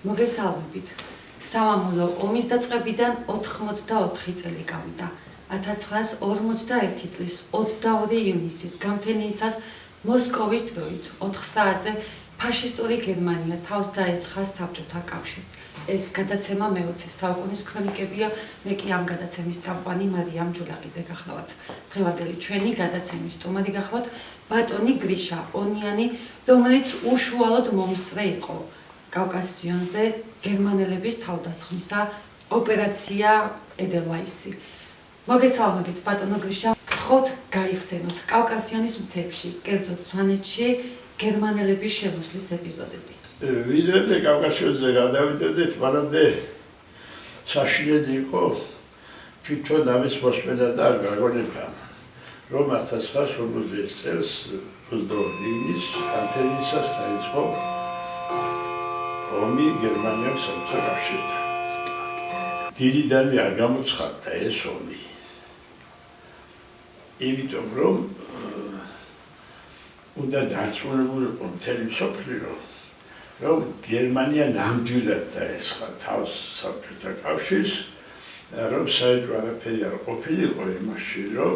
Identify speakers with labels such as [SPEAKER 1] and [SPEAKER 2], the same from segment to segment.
[SPEAKER 1] მოგესალმებით. სამამულო ომის დაწყებიდან 84 წელი გავიდა. 1941 წლის 22 ივნისის გამთენიისას მოსკოვის დროით 4 საათზე ფაშისტური გერმანია თავს დაესხა საბჭოთა კავშირს. ეს გადაცემა მე-20 საუკუნის ქრონიკებია. მე კი ამ გადაცემის წამყვანი მარიამ ჯულაყიძე გახლავთ. დღევანდელი ჩვენი გადაცემის სტუმარი გახლავთ ბატონი გრიშა ონიანი, რომელიც უშუალოდ მომსწრე იყო კავკასიონზე გერმანელების თავდასხმისა ოპერაცია ედელვაისი. მოგესალმებით ბატონო გრიშა, გთხოვთ გაიხსენოთ კავკასიონის მთებში, კერძოდ სვანეთში გერმანელების შემოსვლის ეპიზოდები.
[SPEAKER 2] ვიდრე კავკასიონზე გადავიდოდეთ, მანამდე საშინელი იყო თვითონ ამის მოსმენა და გაგონება, რომ 1940 წელს 22 ივნის გამთენიისას დაიწყო ომი გერმანიამ საბჭოთა კავშირთან. დილიდანვე არ გამოცხადდა ეს ომი. იმიტომ რომ უნდა დარწმუნებულიყო მთელი მსოფლიო, რომ გერმანია ნამდვილად დაესხა თავს საბჭოთა კავშირს, რომ საერთოდ არაფერი არ ყოფილიყო იმაში, რომ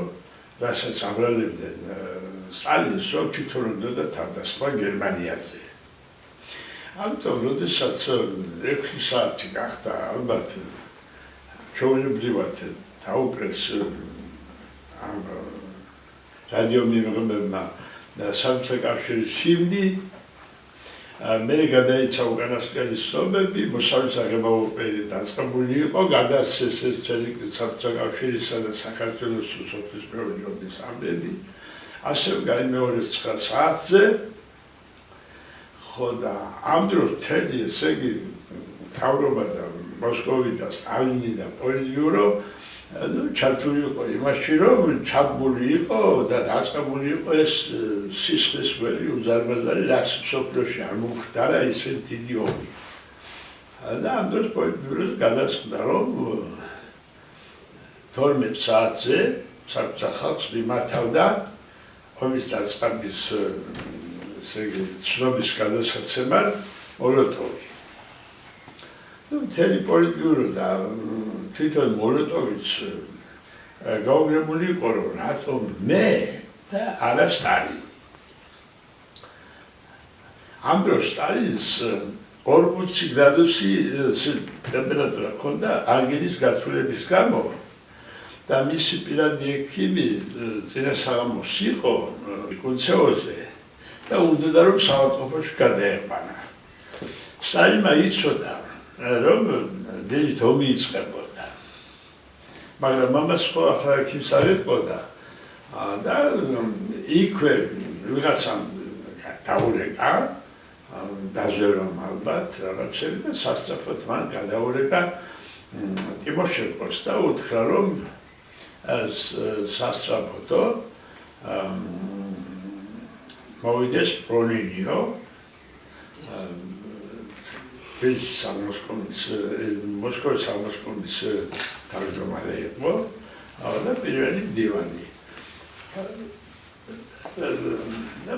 [SPEAKER 2] რასაც აბრალებდნენ სტალინს, რომ თვითონ უნდა თავდასხმა გერმანიაზე. ამიტომ, როდესაც 6 საათი გახდა, ალბათ ჩვეულებრივად დაუპრეს ამ რადიომიმღებებმა საბჭოთა კავშირის შიგნით, მე გადაიცა უკანასკნელი ცნობები, მოსავლის აღებაყოფები დაწყებული იყო, გადასცეს საბჭოთა კავშირისა და საქართველოს სოფლის პროვინციის ამბები, ასევე გაიმეორეს 9 საათზე, ხო და ამ დროს მთელი, ესე იგი, მთავრობა და მოსკოვი და სტალინი და პოლიტბიურო ჩართული იყო იმაში, რომ ჩაბმული იყო და დაწყებული იყო ეს სისხლის ველი უზარმაზარი, რაც მსოფლიოში არ მომხდარა ისეთი დიდი ომი. და ამ დროს პოლიტბიუროს გადაწყდა, რომ 12 საათზე საბჭოთა ხალხს მიმართავდა ომის დაწყების ცნობის გადასაცემად მოლოტოვი. მთელი პოლიტბიურო და თვითონ მოლოტოვიც გაუგრებული იყო, რომ რატომ მე და არა სტალინი. ამ დროს სტალინს 40 გრადუსი ტემპერატურა ჰქონდა ალგერის გაცვლების გამო და მისი პირადი ექიმი წინასაღამოს იყო კუნცეოზე და უნდა რომ საავადმყოფოში გადაეყვანა. სტალინმა იცოდა, რომ დილით ომი იწყებოდა. მაგრამ მამას ხო ახლა ექიმს არ ეტყოდა და იქვე ვიღაცამ დაურეკა, დაზვერვამ ალბათ რაღაცები და სასწრაფოდ მან გადაურეკა ტიმოშენკოს და უთხრა, რომ სასწრაფოდო მოვიდეს პროლინიო მოსკოვის სამოსკომის თავმჯდომარე იყო და პირველი მდივანი.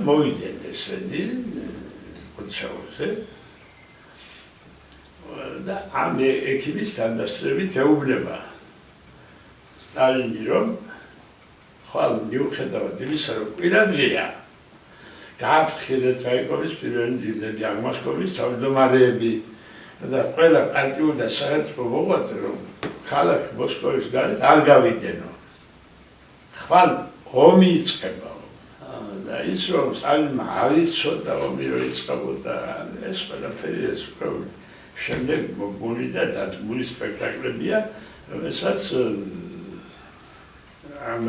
[SPEAKER 2] მოვიდნენ ესენი კუნცეოზე და ამ ექიმის თანდასწრებით ეუბნება სტალინი, რომ ხვალ მიუხედავად იმისა, რომ კვირადღია გააფრთხილეთ რაიკოვის პირველი მდივნები, აღმასკომის თავმჯდომარეები და ყველა პარტიულ და საერთო მოღვაწე, რომ ქალაქ მოსკოვის გარეთ არ გავიდენო. ხვალ ომი იწყება და ის რომ სტალინმა არ იცოდა ომი რომ იწყებოდა, ეს ყველაფერი ეს უკვე შემდეგ მოგული და დადგმული სპექტაკლებია, რომელსაც ამ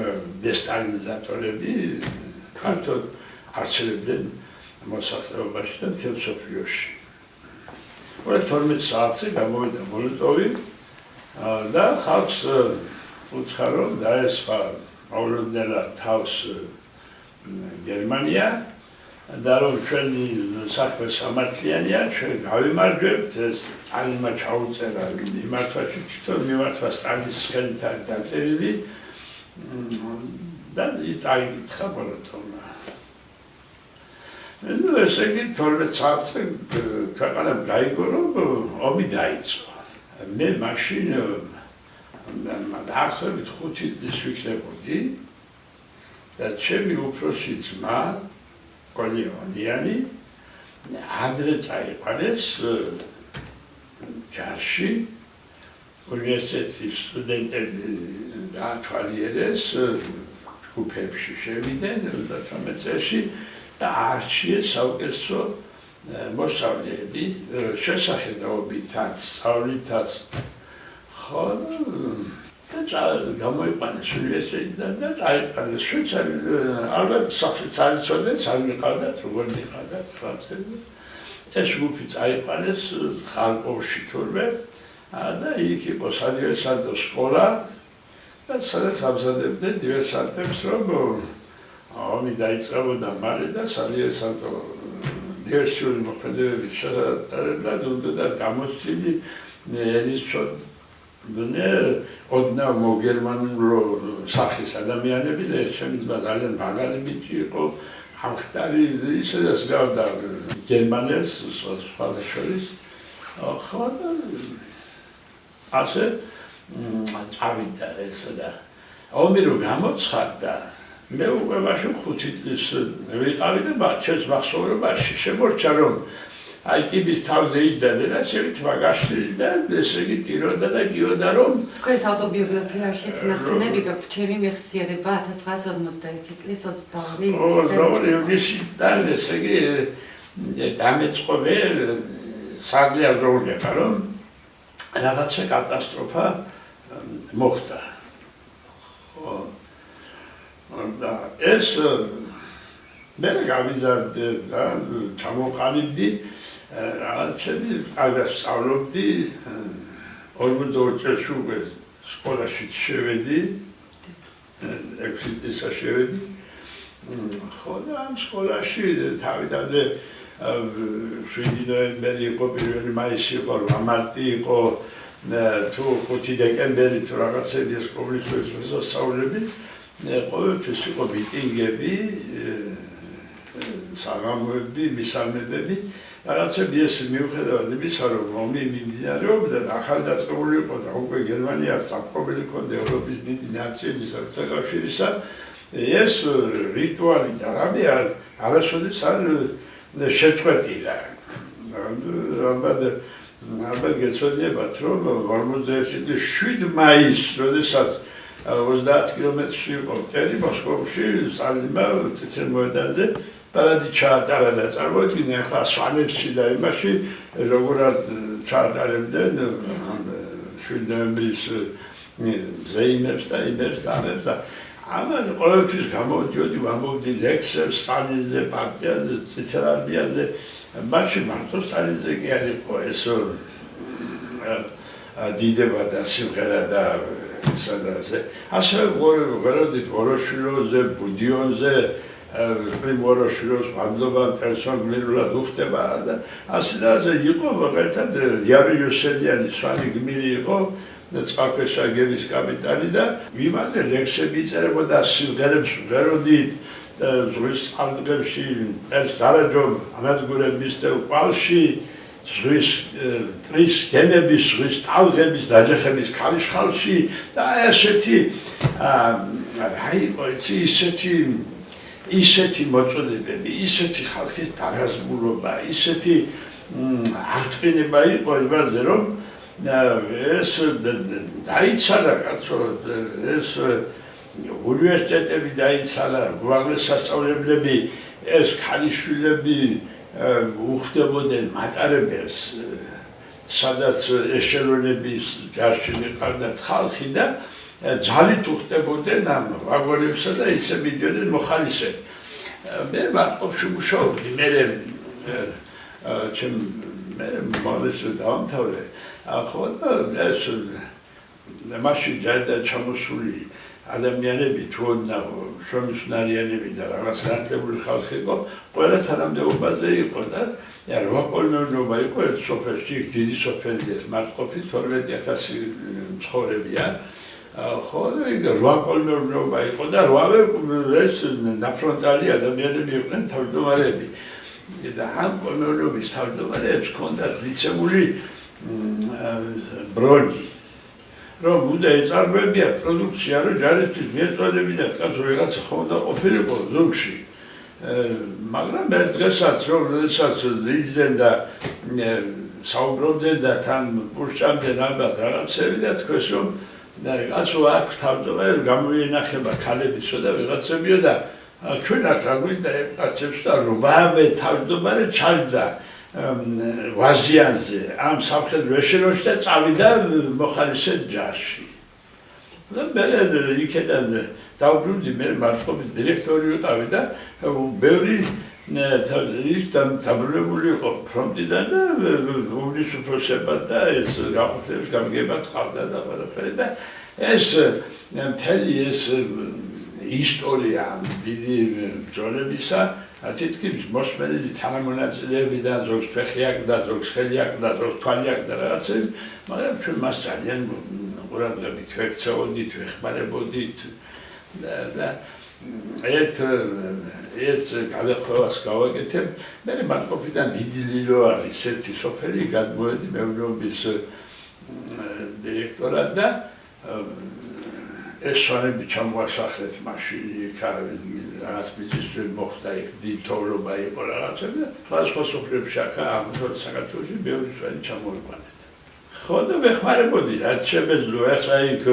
[SPEAKER 2] დესტალინიზატორები ქართულად არჩევდნენ მოსახლეობაში და მთელ მსოფლიოში. 12 საათზე გამოვიდა მოლოტოვი და ხალხს უთხრა, რომ დაესხა მოულოდნელად თავს გერმანია და რომ ჩვენი საქმე სამართლიანია, ჩვენ გავიმარჯვებთ, ეს სტალინმა ჩაუწერა მიმართვაში, თვითონ მიმართვა სტალინის ხელით არის დაწერილი და ის აიკითხა მოლოტოვმა. ესე იგი 12 საათზე ქვეყანამ გაიგო, რომ ომი დაიწყო. მე მაშინ დაახლოებით 5 წლის ვიქნებოდი და ჩემი უფროსი ძმა კოლიონიანი ადრე წაიყვანეს ჯარში უნივერსიტეტის სტუდენტები დაათვალიერეს ჯგუფებში შევიდნენ 38 წელში და არჩიეს საუკეთესო მოსწავლეები შესახედაობითაც, სწავლითაც. ხო და გამოიყვანეს უნივერსიტეტიდან და წაიყვანეს შვეიცარიაში. ალბათ სახლიც არ იცოდნენ, არ მიყავდათ, როგორ მიყავდათ ფრანცები. ეს ჯგუფი წაიყვანეს ხარკოვში თურმე და იქ იყო სადივერსანტო სკოლა და სადაც ამზადებდნენ დივერსანტებს, რომ ომი დაიწყებოდა მალე და სადივერსანტო დივერსიული მოქმედებების შესაძლებლად უნდათ გამოსცილი ოდნავ მოგერმანულ სახის ადამიანები და ჩემი ძმა ძალიან მაგარი ბიჭი იყო, ამხტარი ისედაც გავდა გერმანელს სხვა შორის. ხო და ასე წავიდა ესა და ომი რო გამოცხადდა მე უკვე მაშინ 5 წლის ვიყავი და ჩემს მახსოვრობაში შემორჩა რომ აი ტიბის თავზე იჯდა და შევით მაგაშვილი და ესე იგი ტიროდა და გიოდა რომ
[SPEAKER 1] თქვენს ავტობიოგრაფიაში ნახსენები გაქვთ ჩემი მეხსიერება 1951 წლის 22
[SPEAKER 2] ივნისიდან ესე იგი დამეწყობე საგლიაზროვნება რომ რაღაცა კატასტროფა მოხდა. ხო და ეს მე გავიზარდე და ჩამოყალიბდი რაღაცები კარგად სწავლობდი 42 წელს უკვე სკოლაში შევედი 6 წელს შევედი ხო და ამ სკოლაში თავიდანვე 7 ნოემბერი იყო, 1 მაისი იყო, 8 მარტი იყო თუ 5 დეკემბერი თუ რაღაცები ეს კომუნისტების მოსასწავლები ყოველთვის იყო მიტინგები საღამოები, მისამებები, რაღაცები ეს მიუხედავად იმისა, რომ ომი მიმდინარეობდა და ახალდაწყებული იყო და უკვე გერმანია სამყოფელი ჰქონდა ევროპის დიდი ნაციების საკავშირისა, ეს რიტუალი და რამე არასოდეს არ შეწყვეტილა. ალბათ გეცოდინებათ, რომ 47 წლის 7 მაისს, როდესაც 30 კილომეტრში იყო მტერი მოსკოვში, სტალინმა წითელ მოედანზე პარადი ჩაატარა და წარმოიდგინე ახლა სვანეთში და იმაში როგორ ჩაატარებდნენ 7 ნოემბრის ზეიმებს და იმებს და ამებს და ამან ყოველთვის გამოდიოდი, ვამბობდი ლექსებს სტალინზე, პარტიაზე, წითელ არმიაზე, მაშინ მარტო სტალინზე კი არ იყო ეს დიდება და სიმღერა და სადაზე. ასე ვეროდით ვოროშილოზე, ბუდიონზე, პრიმოროშილოს მადლობა პერსონ გმირულად უხდება და ასე და ასე იყო მაგალითად იარი იოსელიანი სვანი გმირი იყო წყალქვეშაგების კაპიტანი და ვიმალე ლექსები იწერებოდა სიმღერებს ვეროდით ზღვის წყალდღებში ეს დარაჯომ ანადგურების ყვალში ზღვის ტრის გემების ზღვის ტალღების დაჯახების ქარიშხალში და ესეთი რა იყო ისეთი მოწოდებები, ისეთი ხალხის დარაზმულობა, ისეთი არტყინება იყო იმაზე რომ ეს დაიცალა კაცო ეს უნივერსიტეტები დაიცალა, გვაღლეს სასწავლებლები, ეს ქალიშვილები უხდებოდნენ მატარებელს, სადაც ეშელონების ჯარში მიყავდათ ხალხი და ძალით უხდებოდნენ ამ ვაგონებსა და ისე მიდიოდნენ მოხალისეები. მე მარტყოფში მუშაობდი, მე მალეზე დავამთავრე. ხო და ეს მაშინ ჯარდა ჩამოსული ადამიანები თუ შრომისუნარიანები და რაღაც განათლებული ხალხი იყო, ყველა თანამდებობაზე იყო და 8 კოლონიობა იყო ერთ სოფელში, დიდი სოფელი ეს მარტყოფი 12000 მცხოვრებია. ხო და 8 კოლონიობა იყო და 8-ე ეს ნაფრონტალი ადამიანები იყვნენ თავმჯდომარეები. და ამ კოლონიების თავმჯდომარეებს ჰქონდათ მიცემული ბრონი, რომ უნდა ეწარმოებიათ პროდუქცია, რომ ჯარისთვის მიეწოდებინათ კაცო რაღაცა ხომ უნდა ყოფილიყო ზურგში. მაგრამ ერთ დღესაც როდესაც იჯდნენ და საუბრობდნენ და თან პურჭამდნენ ალბათ რაღაცები და თქვეს რომ კაცო აქ თავმჯდომარე გამოიენახება ქალებიცო და ვიღაცებიო და ჩვენ აქ რა გვინდა კაცებს და 8 თავმჯდომარე ჩაჯდა ვაზიანზე ამ სამხედრო ეშელონში და წავიდა მოხალისედ ჯარში. და მე იქიდან დავბრუნდი მე მართლობის დირექტორი ვიყავი და ბევრი დაბრუნებული იყო ფრონტიდან და უმრისუფროსებად და ეს გაყოფილების გამგებად ყავდა და ყველაფერი და ეს მთელი ეს ისტორია დიდი ბრძოლებისა თითქმის მოსმენილი თანამონაწილეებიდან ზოგს ფეხი აკლდა, ზოგს ხელი აკლდა, ზოგს თვალი აკლდა რაღაცები, მაგრამ ჩვენ მას ძალიან ყურადღებით ვექცეოდით, ვეხმარებოდით და ერთ გადახვევას გავაკეთებ, მე მარტყოფიდან დიდი ლილო არის ერთი სოფელი, გადმოვედი მეურნეობის დირექტორად და ეს სვანები ჩამოასახლეთ მაშინ იქ რაღაც მიწისძვრები მოხდა იქ დიდი თოვლობა იყო რაღაცები და სხვა სოფლებში აქ აღმოსავლეთ საქართველოში ბევრი სვანი ჩამოიყვანეთ. ხო და ვეხმარებოდი რაც შემეძლო ახლა იქ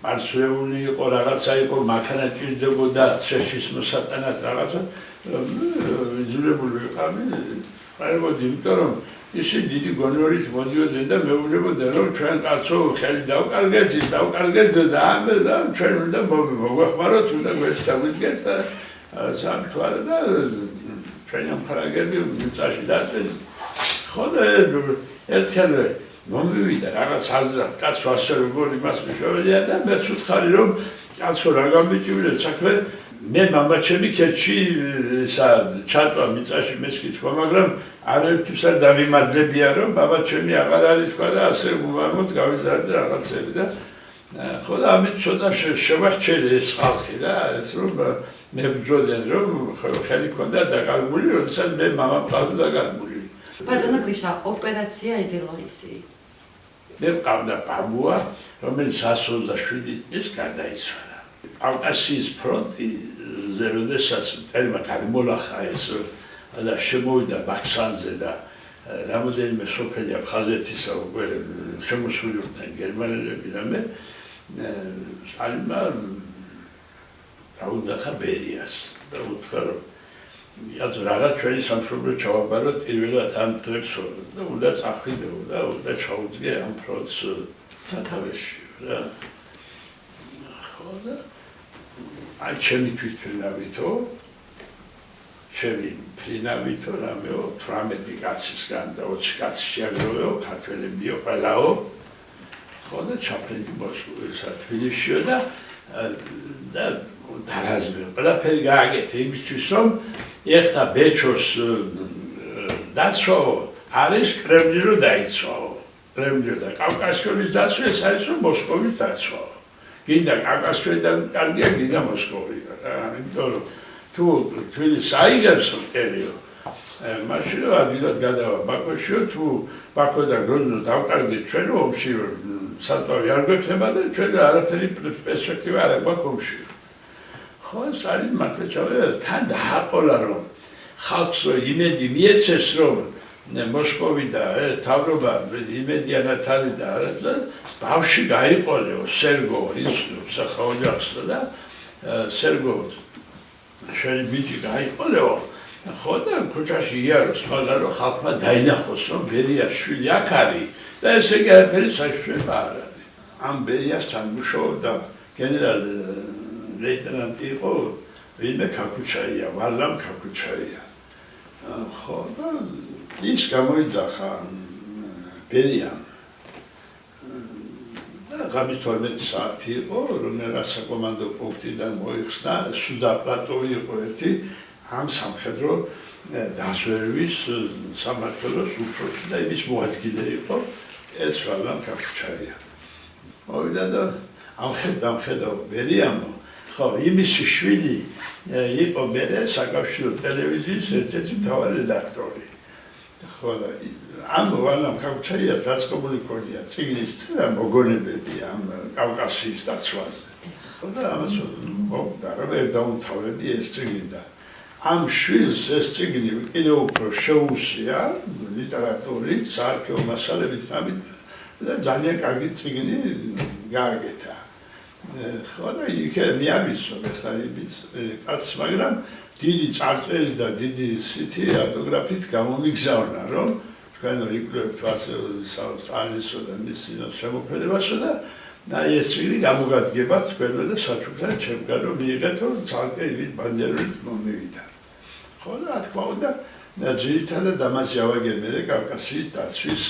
[SPEAKER 2] მარცვლეული იყო რაღაცა იყო მანქანა ჭირდებოდა შეშის მოსატანად რაღაცა იძულებული ვიყავი ვეხმარებოდი იმიტომ რომ ისინი დიდი გონორით მოდიოდნენ და მეუბნებოდნენ რომ ჩვენ კაცო ხელი დავკარგეთ და ამე და ჩვენ უნდა მოგვეხმაროთ უნდა გვესწავლეთ და სამთვალე და ჩვენი ამხარაგები მიწაში დაწეს ხო და ერთხელ მომივიდა რაღაც აზრად კაცო ასე როგორ იმას მიშველია და მეც ვთხარი რომ კაცო რა გამიჭირეთ საქმე მე მამაჩემი ქეთში ჩატვა მიწაში მესკითხვა მაგრამ არერთვისა დავიმადლებია რომ მამაჩემი აღარ არის თქვა და ასე უამოდ გავიზარდე რაღაცები და ხო და ამით ცოტა შევარჩერე ეს ხალხი და ეს რომ მე ბრძოდნენ რომ ხელი ქონდა დაკარგული როდესაც მე მამა მყავდა დაკარგული
[SPEAKER 1] ბატონო გრიშა ოპერაცია ედელოისი
[SPEAKER 2] მე მყავდა ბაბუა რომელიც 127 წლის გარდაიცვალა კავკასიის ფრონტზე როდესაც თელმა გადმოლახა ეს და შემოვიდა ბაქსანზე და რამოდენიმე სოფელი აფხაზეთისა უკვე შემოსული იყვნენ გერმანელები და მე სტალინმა დაუდახა ბერიას და უთხრა რომ იცი რაღაც ჩვენი სამშობლო ჩავაბაროთ პირველად ამ დღეს და უნდა წახვიდეო და უნდა ჩაუდგე ამ ფრონტს სათავეში რა ხო და აი ჩემი თვითმფრინავითო ჩემი ფრინავითო რამეო 18 კაცისგან და 20 კაცი შეაგროვეო ქართველებიო ყველაო ხო და ჩაფრინდი მოსკოვსა თბილისშიო და დარაზმე ყველაფერი გააკეთე იმისთვის რომ ეხლა ბეჩოს დაცვა არის კრემლი რო დაიცვაო კრემლი და კავკასიონის დაცვა ეს არის რომ მოსკოვის დაცვა გინდა კავკასიონიდან კარგია გინდა მოსკოვი იმიტომ რომ თუ თბილისს აიგებს მტერიო მაშინ ადგილად გადავა ბაქოშიო თუ ბაქო და გროზნო დავკარგეთ ჩვენ ომში საწვავი არ გვექნება და ჩვენ არაფერი პერსპექტივა არ აქვს ომში ხო სარი მართლა ჩავედა თან დააყოლა რომ ხალხს იმედი მიეცეს რომ მოსკოვი და თავრობა იმედიანად არის და ბავში გაიყოლეო სერგო ის სახაოჯახსა და სერგო შენი ბიჭი გაიყოლეო ხო და ქუჩაში იაროს მაგრამ რომ ხალხმა დაინახოს რომ ბერიას შვილი აქ არის და ესე იგი არაფერი საშუალება არ არის ამ ბერიასთან მუშაობდა გენერალ ლეიტენანტი იყო ვინმე ქაკუჩაია ვარლამ ქაკუჩაია ხო და ის გამოიძახა ბერიამ და ღამის 12 საათი იყო რომ რაღაც საკომანდო პუნქტიდან მოიხსნა სუდა პლატოვი იყო ერთი ამ სამხედრო დაზვერვის სამართლოს უფროსი და იმის მოადგილე იყო ეს ვარლამ ქაკუჩაია მოვიდა და ამხედა ბერიამო ხო, იმისი შვილი იყო მერე საკავშირო ტელევიზიის ერთ-ერთი მთავარი რედაქტორი. ხო, და ამ ვანამ ქაუჩაიას დაწყებული ქონია წიგნის წერა მოგონებები ამ კავკასიის დაცვაზე. ხო, და ამას მოგდა, რომ ვერ დაუმთავრებდი ეს წიგნი და ამ შვილს ეს წიგნი კიდევ უფრო შეუსია ლიტერატურით, საარქივო მასალებით და ძალიან კარგი წიგნი გააკეთა. ხო, და იქ მიავისო ახლა ის კაცს, მაგრამ დიდი წარწერის და დიდი სითი ავტოგრაფით გამომიგზავნა, რომ თქვენ იკვლევთ სტალინსო და მის შემოქმედებასო და ეს წიგნი გამოგადგება თქვენო და საჩუქრად ჩემგან რომ მიიღეთო ცალკე იმით ბანდერობით მომივიდა. ხო, და რა თქმა უნდა, ძირითადად ამაზე ავაგებდა კავკასიის დაცვის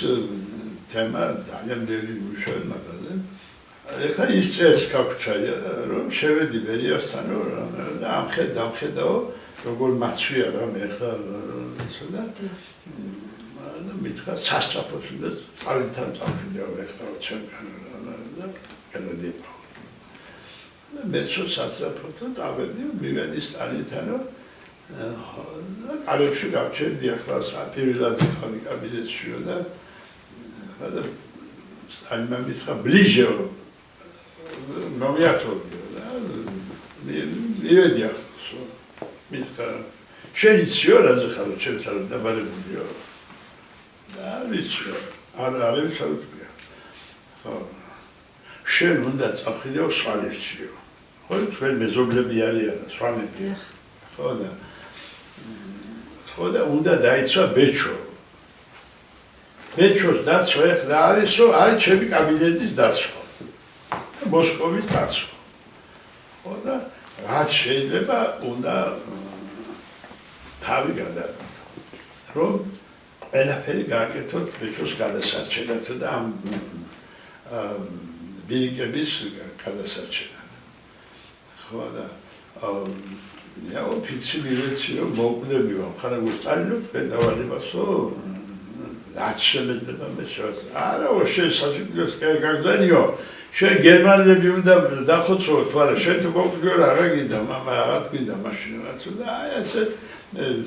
[SPEAKER 2] თემა ძალიან ბევრი მუშაობა მაგაზე. ეხლა ის წერს ქაუჩაია, რომ შევედი ბერიასთან და ამხედაო, როგორ მაცვია რამე ეხლა ისო და მითხრა სასწრაფოდ და წავითან წავიდეო ეხლა ჩემგან და გადადიო. მე სასწრაფოდ დავედი, მივედი სტალინთანო კარებში გავჩერდი ახლა პირველად ხალი კაბინეტშიო და სტალინმა მითხრა ბლიჟეო მომიახლოვდიო და მივედი ახლა მითხრა შენ იციო რაზე ხარო ჩემთან დაბადებულიო და ვიციო არ ვიცავთია ხო შენ უნდა წახვიდეო სვანეთშიო ხო ჩვენ მეზობლები არიან სვანეთი ხო და უნდა დაიცვა ბეჩო ბეჩოს დაცვა ეხლა არისო არის ჩემი კაბინეტის დაცვა მოსკოვის დაცვა ხო და რაც შეიძლება უნდა თავი გადაგა რომ ყველაფერი გააკეთოთ ბეჩოს გადასარჩენად და ამ ბილიკების გადასარჩენად ხო და я официально მოკვდებიო ხარა გუსტალინო თქვენ დავალებასო რაც შემეძლება მე შევას არა შენ საჭიროებს გაგზავნიო შენ გერმანელები უნდა დახოცოთ თორე შენ თუ მოკვდიო რა გინდა მამა რაღაც გინდა მაშინ რაც და აი ესე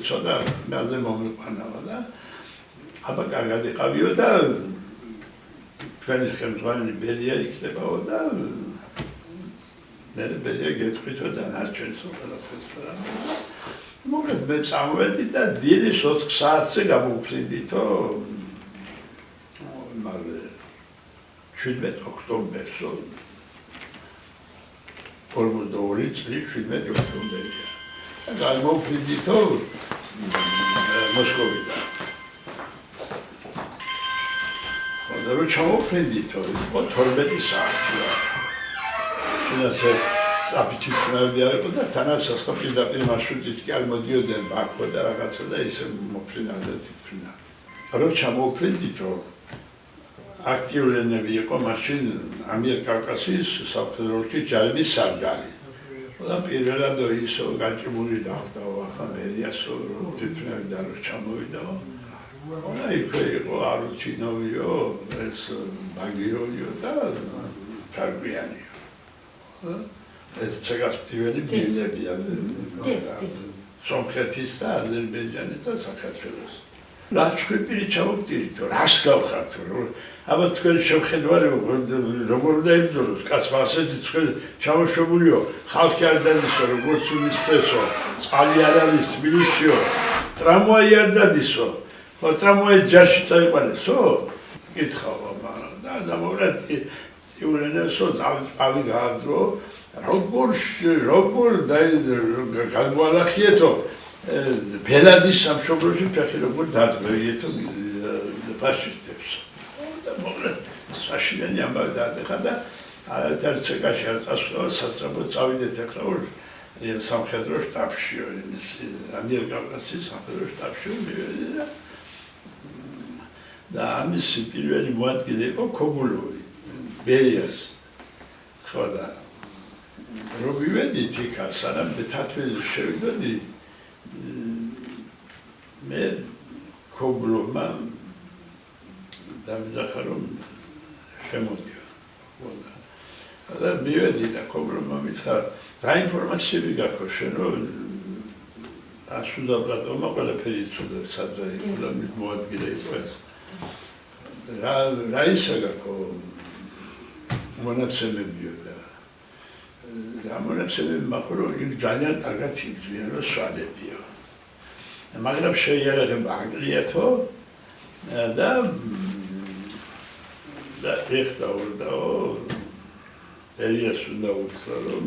[SPEAKER 2] ცოტა მეზე მომიყვანავა და აბა კარგად იყავიო და თქვენი ხელმძღვანელი ბერია იქნებაო და მე ბერია გეტყვითო და ნარჩენსო ყველაფერს რა მოგეთ მე წავედი და დიდი 4 საათზე გამოვფრინდითო მალე 17 ოქტომბერსო 42 წლის 17 ოქტომბერია და გამოვფრინდითო მოსკოვიდან და რო ჩამოვფრინდითო 12 საათია შენასე აპიტიტები არისო და თანაც სასკოპიდაპირ მარშრუტით კი არ მოდიოდნენ ბაქო და რაღაცა და ისე მოფრინავდა თიფრინა. რო ჩამოვფრინდითო აქტიურენები იყო მაშინ ამიერკავკასიის სამხედრო ჯარების სარდალი. და პირველად ისო გაჭიმული დახვდაო ახლა ბერიასო თიფრინავდა რო ჩამოვიდაო. და იქ იყო არუჩინოვიო ეს ბაგიოიო და ფარგვიანიო. ეს ჩეგას პირველი ბილებია სომხეთის და აზერბაიჯანის და საქართველოს. რა ჩვენი ჩავდგირითო, რას გავხართო, აბა თქვენ შევხედვარი როგორ უნდა იბრძოლოს, კაცმა ასეთი თქვენ ჩამოშობულიო, ხალხი არ დადისო, როგორც უნისფესო, წყალი არ არის, მილიშიო, ტრამვაი არ დადისო, ხო ტრამვაი ჯარში წაიყვანესო? კითხავ და დამოვლად იურენესო წავი გაადრო როგორ გადმოალახიეთო ბელადის სამშობლოში ფეხი როგორ დადმევიეთო ფაშისტებს და მოგეთ საშინელი ამბავი დაეხა და არათარ ცეკაში არ წასვლა სასწრაფოდ წავიდეთ ახლა სამხედრო შტაბში ამიერკავკასიის სამხედრო შტაბში მივედი და ამის პირველი მოადგილე იყო ქობულოვი ბერიას ხო და რომ მივედით იქა სანამ თათბერიდში შევიდოდი მე ქობულოვმა დამძახა რომ შემოდიო და მივედი და კობრომა მითხრა რა ინფორმაციები გაქვს შენ რომ ასუდაბრატომა ყველაფერი იცოდა სადღა იქნა მოადგილე იყო ეს რა ისე გაქვს მონაცემებიო და რა მონაცემები მაქვს რომ იქ ძალიან კარგად იბრძვიან რომ სვალებიო მაგრამ შეიარაღება ანგლიათო და ეხლა ორდაო ელიას უნდა უთხრა რომ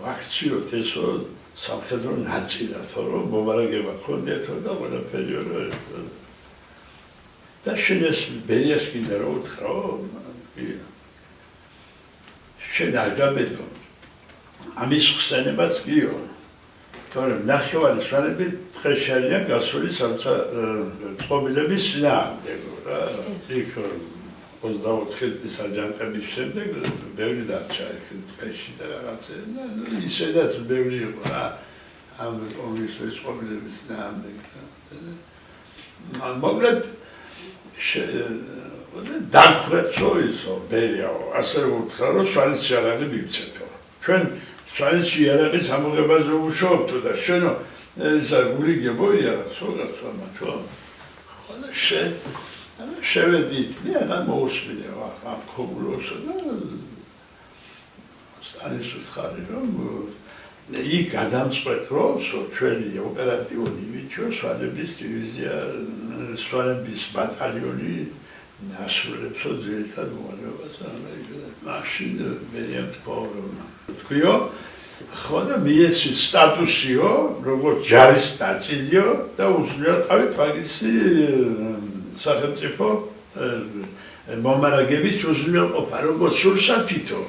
[SPEAKER 2] ვაქციოთ ესო სამხედრო ნაწილათო რომ მომარაგება ქონდეთო და ყველაფერი და შენეს ბერიას კიდე რა უთხრაო შენ აგაბედო ამის ხსენებაც გიო თორემ ნახევარი სვანები დღეშალია გასული სამცა წყობილების წინააღმდეგო რა იქ 24 საჯანყების შემდეგ ბევრი დარჩა იქ დღეში და რაღაცა ისედაც ბევრი იყო რა ამ ომის წყობილების წინააღმდეგ მაგრამ დამხრეთო ისო ბერიაო ასე უთხრა რომ სვანის იარაღი მივცეთო ჩვენ სვანის იარაღის ამოღებაზე ვუშაობთო და შენო ისა გულიგებოია სულაცვა მათო ხოლო შევედით მე აღარ მოусმინე ამ ქობულოსა და სტანის უთხარი რომ იქ გადამწყვეტ როლს ჩვენი ოპერატიული ვიჩო სვანების დივიზია სვანების ბატალიონი ასრულებს ძირითად მოვალეობას მაშინ მერიამ თქვიო ხო და მიეცი სტატუსიო როგორც ჯარის ნაწილიო და უზრუნველყავით მაგისი სახელმწიფო მომარაგებით უზრუნველყოფა როგორც სურსათითო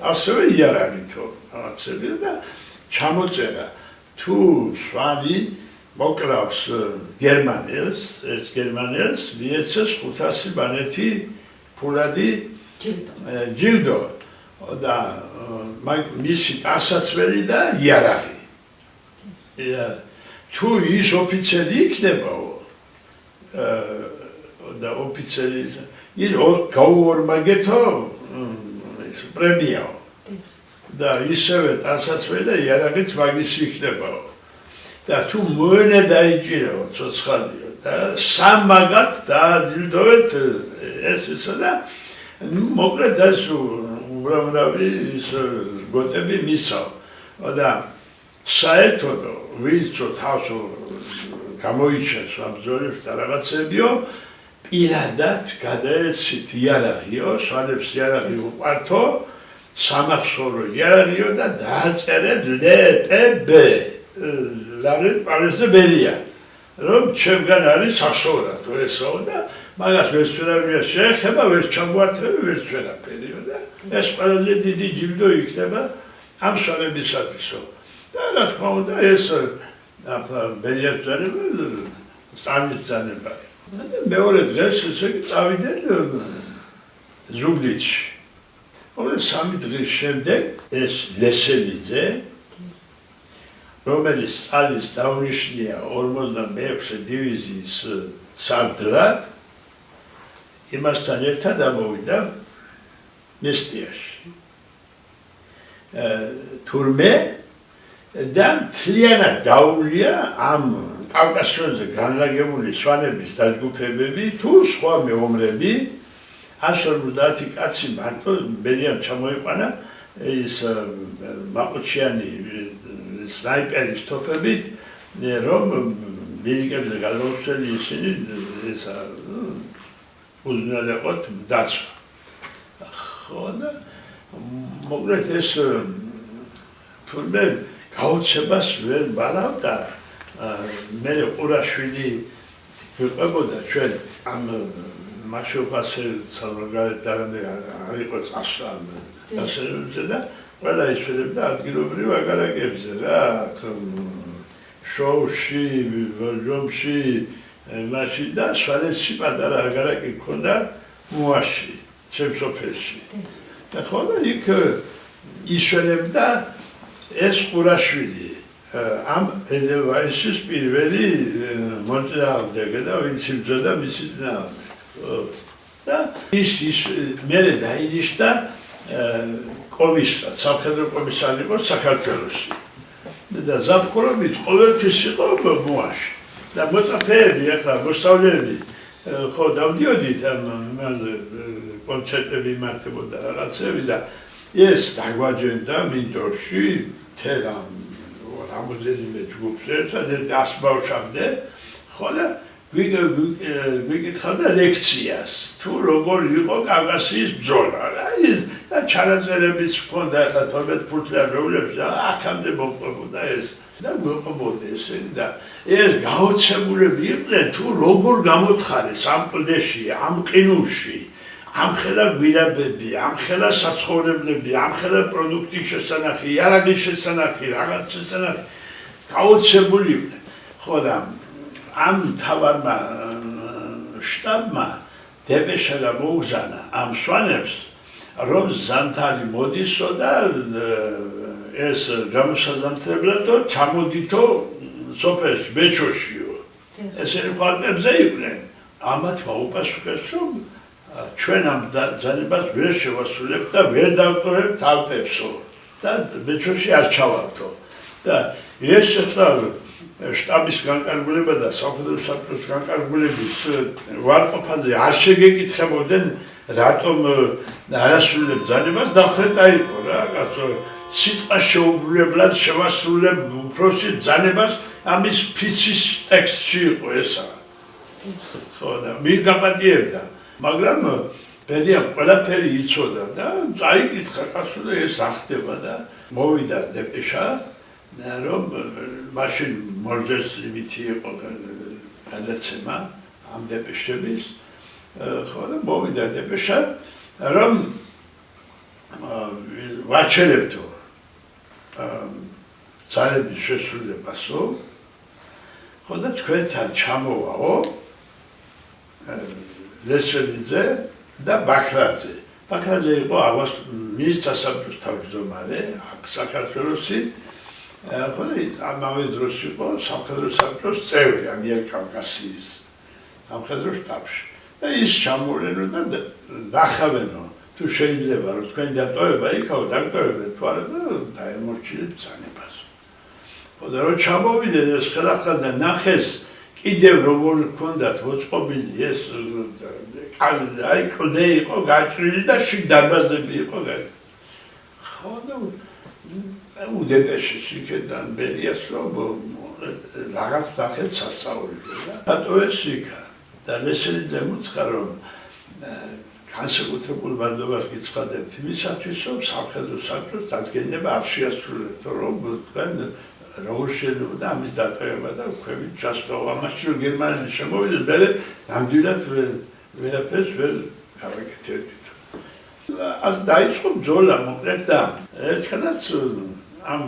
[SPEAKER 2] ასევე იარაღითო რაღაცები და ჩამოწერა თუ სვანი მოკლავს გერმანელს ეს გერმანელს მიეცეს 500 ბანეთი ფულადი ჯილდო და მისი ტანსაცმელი და იარაღი თუ ის ოფიცერი იქნებაო და ოფიცერი ის გაუორმაგეთო ეს პრემიაო და ისევე ტანსაცმელი და იარაღიც მაგისი იქნებაო და თუ მოენა დაიჭირაო ცოცხალიო და სამაგად დააჯილდოვეთ ეს ისო და მოკლედ ეს უბრალოდ ის გოტები მისაო და საერთოდ ვინც თავს გამოიჩენს ამ ბრძოლებს და რაღაცებიო პირადად გადაეცით იარაღიო სვანებს იარაღი უყვართო სამახსოვრო იარაღიო და დააწერეთ ლპბ ლარეთ პარიზზე ბერია რომ ჩემგან არის სახსოვრათო ესო და მაგას ვერც ვერავია შეეხება ვერც ჩამოართვები ვერც ვერაფერიო და ეს ყველაზე დიდი ჯილდო იქნება ამ სვანებისათვისო და რა თქმა უნდა ეს ახლა ბერიას ბრძანება სამი ბრძანება და მეორე დღეს ესე წავიდნენ ზუგდიდში ოღონდ სამი დღის შემდეგ ეს ლესელიძე რომელიც წალის დაუნიშნია 46 დივიზიის სარდლად იმასთან ერთად ამოვიდა მესტიაში თურმე და მთლიანად დაუვლია ამ კავკასიონზე განლაგებული სვანების დაჯგუფებები თუ სხვა მეომრები 150 კაცი მარტო ბერიამ ჩამოიყვანა ის მაყუჩიანი სნაიპერის თოფებით რომ ბილიკებზე გადმოუცველი ისინი ესა უზრუნველყოთ დაცვა ხო და მოკლედ ეს თურმე გაუჩებას ვერ ბარავდა მე ყურაშვილი ვიყვებოდა ჩვენ ამ მაშოპასე სამაგალეთ დარანე არ იყო წასვლაზე და ყველა ისვენებდა ადგილობრივ აგარაკებზე რა შოუში ვორჯომში მაშინ და სვანეთში პატარა აგარაკი ქონდა მოაში ჩემს სოფელში და ხო და იქ ისვენებდა ეს ყურაშვილი ამ ედელვაისის პირველი მოწინააღმდეგე და ვინც იბრძოდა მისი წინააღმდეგ და ის მერე დაინიშნა კომისარ, სამხედრო კომისარი იყო საქართველოში. და ზაფხულობით ყოველთვის იყო მოაში. და მოწაფეები, ახლა მოსწავლეები, ხო დავდიოდით ამ კონცერტები იმართებოდა რაღაცები და ეს დაგვაჯენდა მინდორში მთელ ამ რამოდენიმე ჯგუფს ერთადერთი 100 ბავშვამდე, ხო და გვიკითხავდა ლექციას, თუ როგორ იყო კავკასიის ბრძოლა. და ჩანაწერებიც ჰქონდა ახლა 12 ფუტლიანოვლებს და აქამდე მოყვებოდა ეს. და გვეყობოდა ესენი და ეს გაოცებულები იყვნენ თუ როგორ გამოთხარეს ამ კლდეში, ამ ყინულში, ამხელა გვირაბები, ამხელა საცხოვრებლები, ამხელა პროდუქტის შესანახი, იარაღის შესანახი, რაღაც შესანახი გაოცებული იყვნენ. ხო და ამ თავარმა შტაბმა დეპეშა მოუგზავნა ამ სვანებს, რომ ზამთარი მოდისო და ეს გამოსაზამთრებლადო ჩამოდითო სოფელში, ბეჭოშიო. ესენი პარტნიორზე იყვნენ. ამათმა უპასუხეს, რომ ჩვენ ამ ძალებას ვერ შევასრულებთ და ვერ დავტოვებთ ალპებსო და ბეჭოში არ ჩავარდო. და ეს ახლა შტაბის განკარგულება და სამხედრო საბჭოს განკარგულების ვარყოფაზე არ შეგეკითხებოდნენ, რატომ არასრულებ ძალებას დახრეტა იყო რა, კაცო. სიტყვა შეუბრუნებლად შევასრულებ უფროსი ძალებას ამის ფიცის ტექსტში იყო ესა. ხო და მიგაპატიებდა, მაგრამ ბერიამ ყველაფერი იცოდა და წაიკითხა კაცო და ეს ახდება და მოვიდა დეპეშა, რომ მაშინ მორჯეს იმითი იყო გადაცემა ამ დეპეშების, ხო და მოვიდა დეპეშა, რომ ვაჩერებთო ძალების შესრულებასო, ხო და თქვენთან ჩამოვაო ლესელიძე და ბაქრაძე. ბაქრაძე იყო მინისტრთა საბჭოს თავმჯდომარე აქ საქართველოში, ხო და ამავე დროს იყო სამხედრო საბჭოს წევრი ამიერკავკასიის სამხედრო შტაბში. და ის ჩამოვლენო და დახავენო. თუ შეიძლება რომ თქვენი დატოვება იქაო დაგტოვებთ თუ არა და დაემორჩილეთ ძალებას. ხო და რომ ჩამოვიდნენ ეს ხელახლა და ნახეს კიდევ როგორ ჰქონდათ მოწყობილი ეს აი კლდე იყო გაჭრილი და შიგ დარბაზები იყო გაჭრილი. ხო და უდეპეშის იქიდან ბერიას რომ რაღაც დახეთ სასწაულში და დატოვეს იქა და ლესელიძემ უცხა რომ განსაკუთრებულ ვადობას გიცხადებთ იმისათვის, რომ სამხედრო საბჭოს დადგენილება არ შეასრულეთ, რომ თქვენ როგორ შეიძლება ამის დატოვება და ქვევით ჩასწავლა. ამაში რომ გერმანელი შემოვიდეს, მერე ნამდვილად ვერაფერს ვერ გავაკეთებთ. אז დაიწყო ბრძოლა მოკლედ და ერთხელაც ამ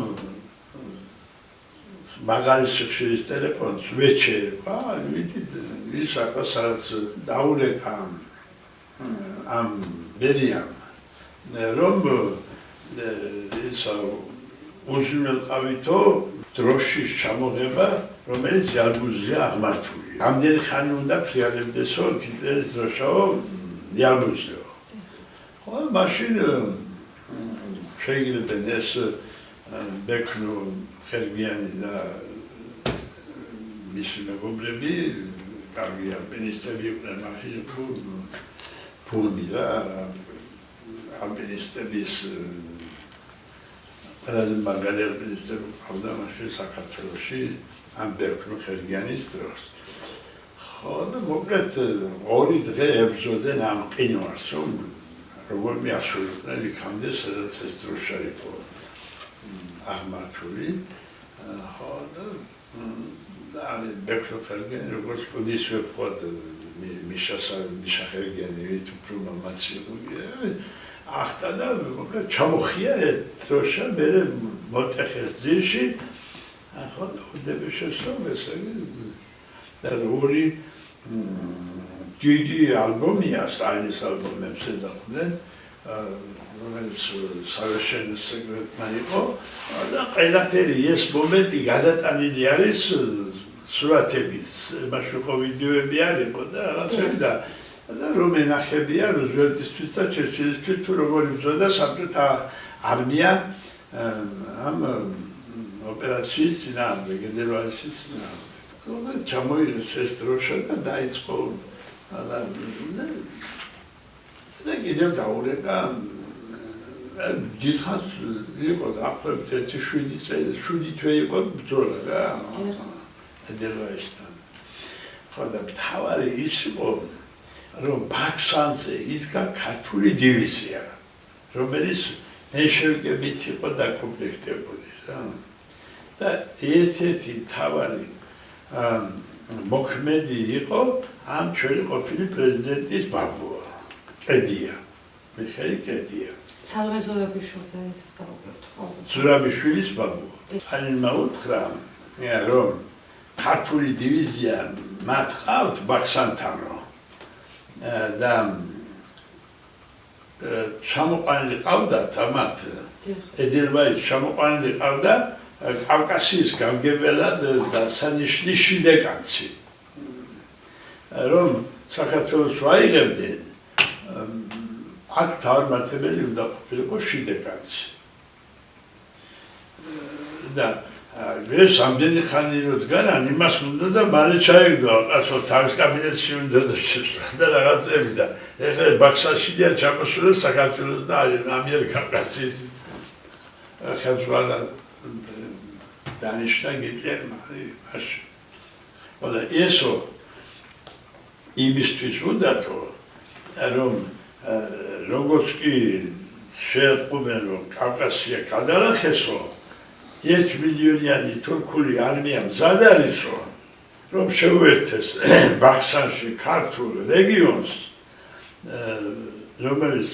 [SPEAKER 2] მაგარი სიხშირის ტელეფონს ვეჩერება, ვიდით ის ახლა სადაც დაურეკა ამ ბერიამ, რომ ის უზრუნველყავითო დროშის ჩამოღება, რომელიც იარბუზია აღმართული. რამდენი ხანი უნდა ფრიალებდესო ეს დროშაო იარბუზიო. ხო, მაშინ შეიგებდნენ ეს ბექნო ხერგიანი და მისი მეგობრები, კარგი ალპინისტები იყვნენ მაშინ ფუნი და ალპინისტების ყველაზე მაგარი ალპინისტები ყავდა მაშინ საქართველოში ამ ბექნო ხერგიანის დროს. ხო და მოკლედ ორი დღე ებრძოდნენ ამ ყინვარს, რომ როგორ მიასრულებდნენ იქამდე, სადაც ეს დროშა იყო აღმართული. ხო და ბექნო ხერგიანი როგორც კუდის ვეფხვად მიშა ხერგიანი ვით უფრო მამაცია ახტა და მოკლედ ჩამოხია ეს დროშა მერე მოტეხეს ძირში. ხო და უდეპეშესო და ორი დიდი ალბომია სტალინის ალბომებს ეძახდნენ, რომელიც სავარშენო სეკრეტმა იყო და ყველაფერი ეს მომენტი გადატანილი არის სურათებით, მაშინ ხო ვიდეოები არ იყო და რაღაცები და და რომ ენახებია რუზველტისთვის და ჩერჩილისთვის თუ როგორ იბრძოდა საბჭოთა არმია ამ ოპერაციის წინააღმდეგ, გენერალისის წინააღმდეგ. ჩამოიღეს ეს დროშა და დაიწყო და კიდევ დაურეკა დიდხანს იყო დაახლოებით 7 თვე იყო ბრძოლა რა ედელვაისთან. ხო და თავარი ის იყო რომ ბაქსანზე იდგა ქართული დივიზია, რომელიც მენშევიკებით იყო დაკომპლექტებული რა. და ერთ-ერთი თავარი მოქმედი იყო ამ ჩვენი ყოფილი პრეზიდენტის ბაბუა, კედია, მიხეილ კედია.
[SPEAKER 1] სალომე ზურაბიშვილზე საუბრობთ.
[SPEAKER 2] ზურაბიშვილის ბაბუა. ხანმა უთხრა, რომ ქართული დივიზია მათ ყავთ ბაქსანთანო და ჩამოყვანილი ყავდათ ამათ ედელვაის ჩამოყვანილი ყავდა კავკასიის გამგებელად და სანიშნის შიდეკანცი რომ საქართველოს ვაიღებდნენ აქ თავმართებელი უნდა ყოფილიყო შიდეკანცი და ეს ამდენი ხანი რო დგანან იმას უნდა და მალე ჩაიგდო ასო თავის კაბინეტში უნდა და რაღაცები და ეხლა ბაქსაშიდია ჩამოსულეს საქართველოს და ამიერკავკასიის ხელმძღვანელ დანიშნა გიტლერმა მაშინ. და ესო იმისთვის უნდათო რომ როგორც კი შეეყვნენ რომ კავკასია გადაახესო 1 მილიონიანი თურქული არმია მზად არისო რომ შეუერთეს ბაქსანში ქართულ რეგიონს რომელიც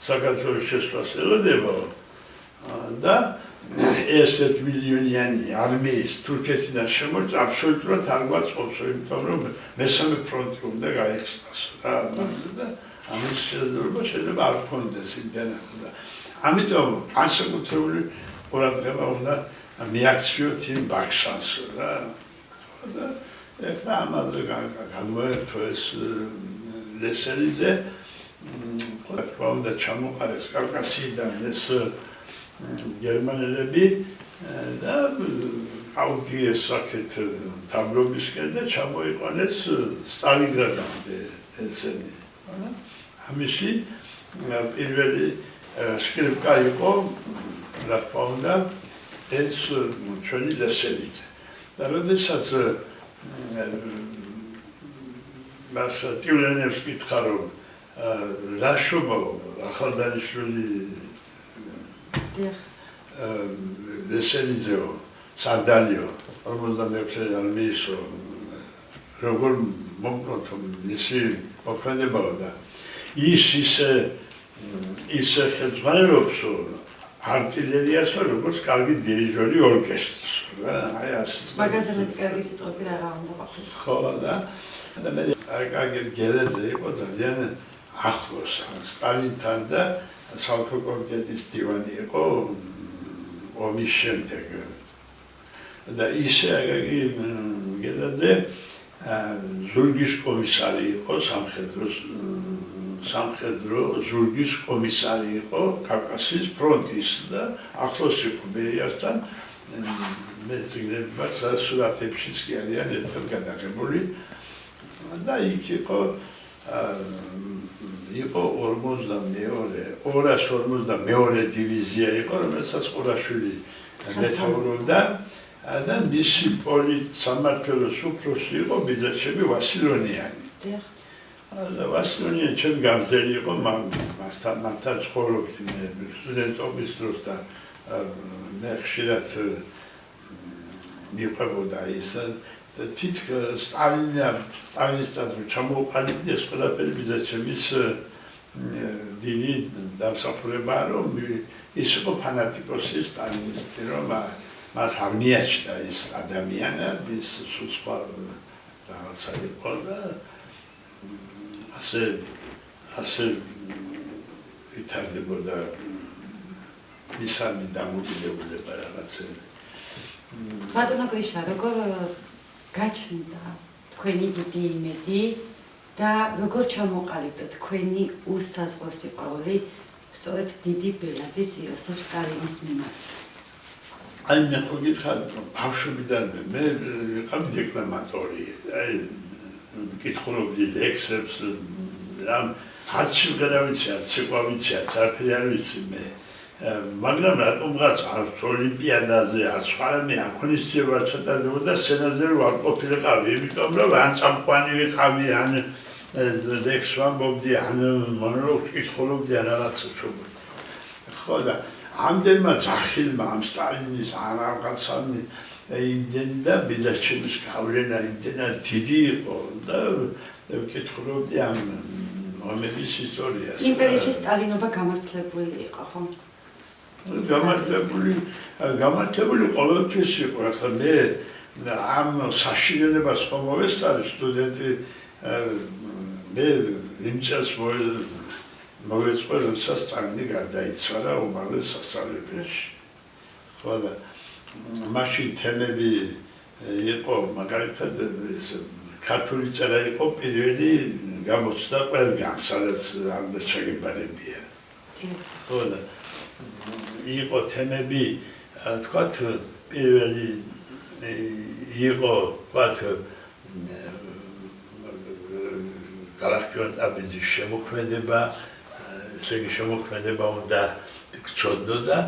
[SPEAKER 2] საქართველოს შესვლას ელოდება და ეს 1 მილიონიანი არმიის თურქეთიდან შემოჭრა აბსოლუტურად არ გვაწყობს, იმიტომ რომ მესამე ფრონტი უნდა გაიხსნას რა და ამის შესაძლებლობა შეიძლება არ ქონდეს იმდენად და ამიტომ განსაკუთრებული ყურადღება უნდა მიაქციოთ იმ ბაქსანს რა და ეხლა ამაზე გამოერთო ეს ლესელიძე ყურადღება უნდა ჩამოყარეს კავკასიიდან ეს გერმანელები და აუდიეს აქეთ დაბლობისკენ და ჩამოიყვანეს სტალინგრადამდე ესენი. ამისი პირველი სკრიპკა იყო რა თქმა უნდა ეს ჩვენი ლესელიძე. და როდესაც მას ტიულენევს კითხა რომ რა შობა ახალდანიშვილი ლესელიძეო სარდალიო 46 არმიისო როგორ მომკროთო მისი მოქმედებაო და ის ისე ხელმძღვანელობსო არტილერიასო როგორც კარგი დირიჟორი ორკესტრს რა აი ასე
[SPEAKER 1] მაგაზე მეტი კარგი სიტყვები რა უნდა ყოფილიყო.
[SPEAKER 2] ხო და მე კარგი გერეძე იყო ძალიან ახლოს სტალინთან და საოლქო კომიტეტის მდივანი იყო ომის შემდეგ და ისე აგაგი გედაძე ზურგის კომისარი იყო სამხედრო ზურგის კომისარი იყო კავკასიის ფრონტის და ახლოს იყო ბერიასთან მე წიგნები მაქვს სურათებშიც კი არიან ერთად გადაღებული და იქ იყო 252 დივიზია იყო, რომელსაც ყურაშვილი მეთაურობდა და მისი პოლიტსამმართველოს უფროსი იყო ბიძაჩები ვასილონიანი. და ვასილონიანი ჩემი გამზელი იყო, მასთან ცხოვრობდი მე სტუდენტობის დროს და მე ხშირად მიყვებოდა ის თითქოს სტალინისთან ჩამოუყალიბდი ეს ყველაფერი ბიძაჩების დიდი დამსახურებაა რომ ის იყო ფანატიკოსი სტალინისტი რომ მას არ მიაჩნდა ის ადამიანად ის სხვა რაღაცა იყო და ასე ვითარდებოდა მისამი დამოკიდებულება რაღაცები.
[SPEAKER 1] ბატონო გრიშა, როგორ გაჩნდა თქვენი დიდი იმედი და როგორ ჩამოყალიბდა თქვენი უსაზღვრო სიყვარული სწორედ დიდი ბელადის იოსებ სტალინის მიმართ?
[SPEAKER 2] აი მე ხო გითხარ ბავშვობიდან მე ვიყავი დეკლამატორი, აი კითხულობდი ლექსებს, რამ არც შეგრავიცი, არც შეყვავიცი, არც არაფერი არ ვიცი მე. მაგრამ რატომღაც არც ოლიმპიადაზე, არც სხვადასხვა აღნიშნება ჩატარდებოდა სცენაზე რომ არ ყოფილიყავი, იმიტომ რომ ან წამყვანი ვიყავი, ან ლექს ვამბობდი, ან მონოლოგს კითხულობდი, ან რაღაცა ვშობდი. ხო და ამდენმა ძახილმა ამ სტალინის ან რაღაცამ იმდენი და ბედაჩემის გავლენა იმდენად დიდი იყო და ვკითხულობდი ამ მომენტის ისტორიას.
[SPEAKER 1] იმ პერიოდში სტალინობა გამართლებული იყო, ხო?
[SPEAKER 2] გამართლებული ყოველთვის იყო. ახლა მე ამ საშინელებას ხომ მოვესწარი სტუდენტი მე იმ წელს მოვეწყო როდესაც სტალინი გარდაიცვალა უმაღლეს სასწავლებელში. ხო და მაშინ თემები იყო მაგალითად ქართული წერა იყო პირველი გამოცდა ყველგან, სადაც ამდენ შეგებარებია. ხო და იყო თემები, თქვათ პირველი იყო თქვათ გალაქტიონ აბიძის შემოქმედება, ესე იგი შემოქმედება უნდა გწოდნოდა.